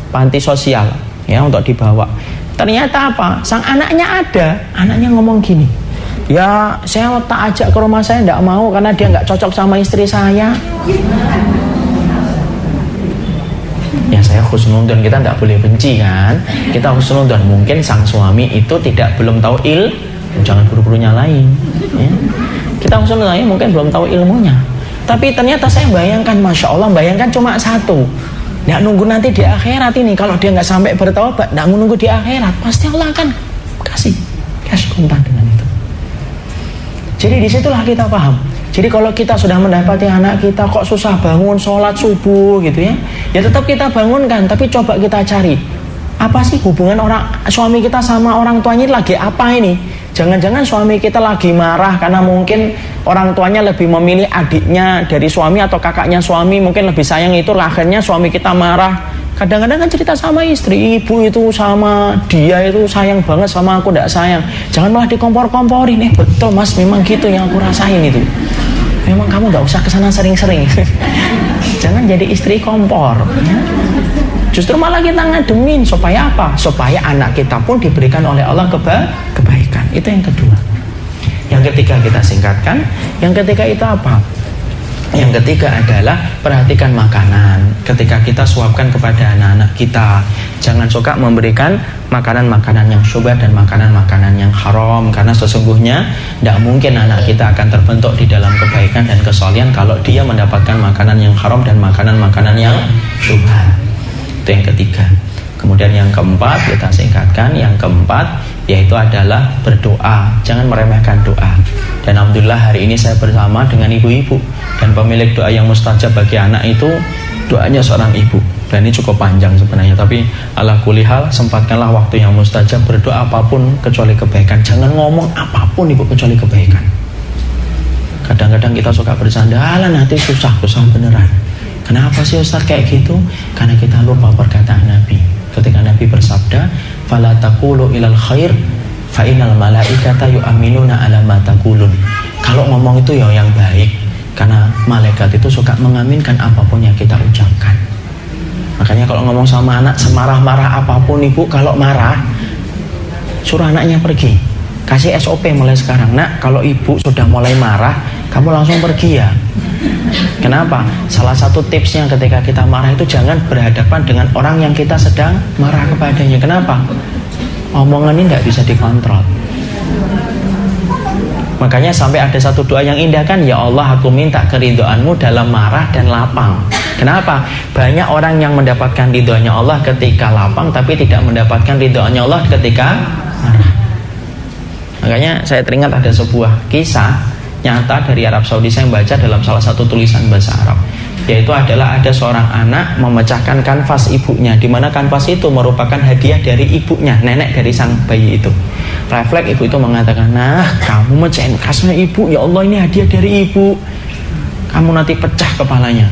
panti sosial ya untuk dibawa. Ternyata apa, sang anaknya ada, anaknya ngomong gini, ya saya tak ajak ke rumah saya, tidak mau karena dia nggak cocok sama istri saya. Ya saya husnudon, kita tidak boleh benci kan, kita husnudon. Mungkin sang suami itu belum tahu jangan buru-buru nyalain ya. Kita husnudon ya, mungkin belum tahu ilmunya. Tapi ternyata saya bayangkan, Masya Allah, bayangkan cuma satu, nggak nunggu nanti di akhirat ini, kalau dia nggak sampai bertaubat, nggak nunggu di akhirat, pasti Allah akan kasih cash kontan dengan itu. Jadi disitulah kita paham. Jadi kalau kita sudah mendapati anak kita kok susah bangun sholat subuh gitu ya, ya tetap kita bangunkan, tapi coba kita cari apa sih hubungan orang suami kita sama orang tuanya lagi apa ini. Jangan-jangan suami kita lagi marah karena mungkin orang tuanya lebih memilih adiknya dari suami atau kakaknya suami, mungkin lebih sayang itu, akhirnya suami kita marah. Kadang-kadang kan cerita sama istri, ibu itu sama dia itu sayang banget sama aku, tidak sayang. Jangan malah dikompor-komporin. Betul mas, memang gitu yang aku rasain itu. Memang kamu nggak usah kesana sering-sering. Jangan jadi istri kompor. Justru malah kita ngademin supaya apa? Supaya anak kita pun diberikan oleh Allah kebaikan. Itu yang kedua. Yang ketiga kita singkatkan. Yang ketiga itu apa? Yang ketiga adalah perhatikan makanan. Ketika kita suapkan kepada anak-anak kita, jangan suka memberikan makanan-makanan yang syubhat dan makanan-makanan yang haram, karena sesungguhnya tidak mungkin anak kita akan terbentuk di dalam kebaikan dan kesolihan kalau dia mendapatkan makanan yang haram dan makanan-makanan yang syubhat. Itu yang ketiga. Kemudian yang keempat kita singkatkan. Yang keempat yaitu adalah berdoa. Jangan meremehkan doa. Dan alhamdulillah hari ini saya bersama dengan ibu-ibu, dan pemilik doa yang mustajab bagi anak itu doanya seorang ibu. Dan ini cukup panjang sebenarnya, tapi ala kulli hal sempatkanlah waktu yang mustajab, berdoa apapun kecuali kebaikan. Jangan ngomong apapun ibu kecuali kebaikan. Kadang-kadang kita suka bersandar, alah nanti susah beneran. Kenapa sih Ustaz kayak gitu? Karena kita lupa perkataan Nabi. Ketika Nabi bersabda, "Fala taqulu ilal khair fa innal malaikata yu'minuna ala ma taqulun." Kalau ngomong itu ya yang baik, karena malaikat itu suka mengaminkan apapun yang kita ucapkan. Makanya kalau ngomong sama anak, semarah-marah apapun ibu, kalau marah suruh anaknya pergi. Kasih SOP mulai sekarang, nak, kalau ibu sudah mulai marah, kamu langsung pergi ya. Kenapa? Salah satu tipsnya ketika kita marah itu jangan berhadapan dengan orang yang kita sedang marah kepadanya. Kenapa? Omongan ini tidak bisa dikontrol. Makanya sampai ada satu doa yang indah kan, ya Allah aku minta keridhoanmu dalam marah dan lapang. Kenapa? Banyak orang yang mendapatkan ridhoannya Allah ketika lapang, tapi tidak mendapatkan ridhoannya Allah ketika marah. Makanya saya teringat ada sebuah kisah nyata dari Arab Saudi, saya baca dalam salah satu tulisan bahasa Arab, yaitu adalah ada seorang anak memecahkan kanvas ibunya, di mana kanvas itu merupakan hadiah dari ibunya, nenek dari sang bayi itu. Refleks ibu itu mengatakan, nah kamu mecahin kasnya ibu, ya Allah ini hadiah dari ibu, kamu nanti pecah kepalanya.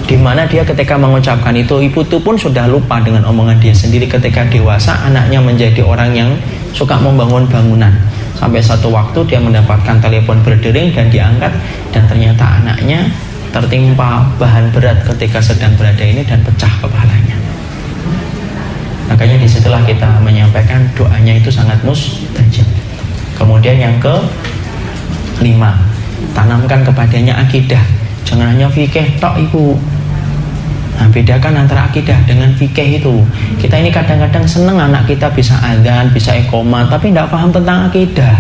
Di mana dia ketika mengucapkan itu, ibu itu pun sudah lupa dengan omongan dia sendiri. Ketika dewasa, anaknya menjadi orang yang suka membangun bangunan. Sampai satu waktu dia mendapatkan telepon berdering dan diangkat, dan ternyata anaknya tertimpa bahan berat ketika sedang berada ini dan pecah kepalanya. Makanya disitulah kita menyampaikan doanya itu sangat mustajab. Kemudian yang ke-5, tanamkan kepadanya akidah. Jangan hanya fikih tok ibu. Nah, bedakan antara akidah dengan fikih itu. Kita ini kadang-kadang seneng anak kita bisa adzan, bisa iqomah, tapi tidak paham tentang akidah.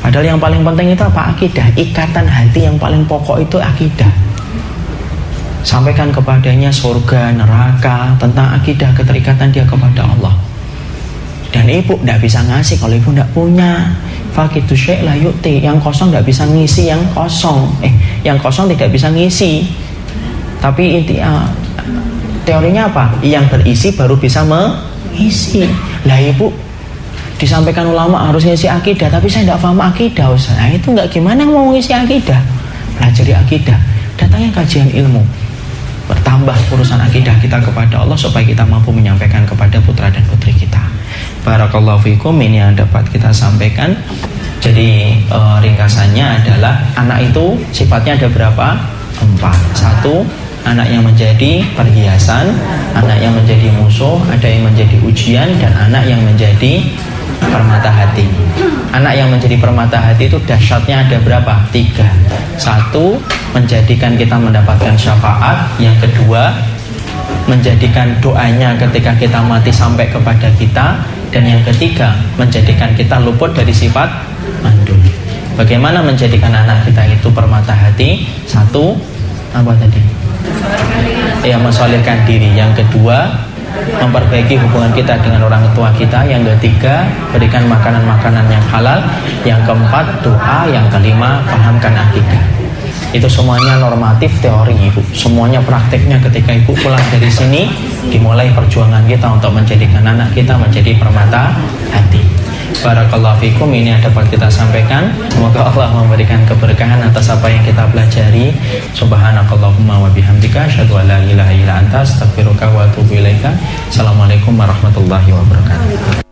Padahal yang paling penting itu apa? Akidah. Ikatan hati yang paling pokok itu akidah. Sampaikan kepadanya surga, neraka, tentang akidah, keterikatan dia kepada Allah. Dan ibu tidak bisa ngasih kalau ibu tidak punya. Fakitu syai' la yu'ti. Yang kosong tidak bisa ngisi yang kosong. Yang kosong tidak bisa ngisi. Tapi teorinya apa? Yang berisi baru bisa mengisi. Lah ibu disampaikan ulama harus ngisi akidah, tapi saya tidak paham akidah Ustaz. Nah itu nggak gimana mau ngisi akidah? Pelajari akidah, datangnya kajian ilmu, bertambah urusan akidah kita kepada Allah supaya kita mampu menyampaikan kepada putra dan putri kita. Barakallahu fikum, ini yang dapat kita sampaikan. Jadi ringkasannya adalah anak itu sifatnya ada berapa? 4. 1, anak yang menjadi perhiasan, anak yang menjadi musuh, ada yang menjadi ujian, dan anak yang menjadi permata hati. Anak yang menjadi permata hati itu dahsyatnya ada berapa? 3. 1, menjadikan kita mendapatkan syafaat. Yang kedua, menjadikan doanya ketika kita mati sampai kepada kita. Dan yang ketiga, menjadikan kita luput dari sifat mandul. Bagaimana menjadikan anak kita itu permata hati? 1, apa tadi? Ya, mensolehkan diri. Yang kedua, memperbaiki hubungan kita dengan orang tua kita. Yang ketiga, berikan makanan-makanan yang halal. Yang keempat, doa. Yang kelima, pahamkan akidah. Itu semuanya normatif teori ibu. Semuanya prakteknya ketika ibu pulang dari sini, dimulai perjuangan kita untuk menjadikan anak kita menjadi permata hati. Barakallahu fikum, ini yang dapat kita sampaikan. Semoga Allah memberikan keberkahan atas apa yang kita pelajari. Subhanakallahumma wa bihamdika asyhadu an la ilaha illa anta astaghfiruka wa atubu ilaika. Assalamualaikum warahmatullahi wabarakatuh.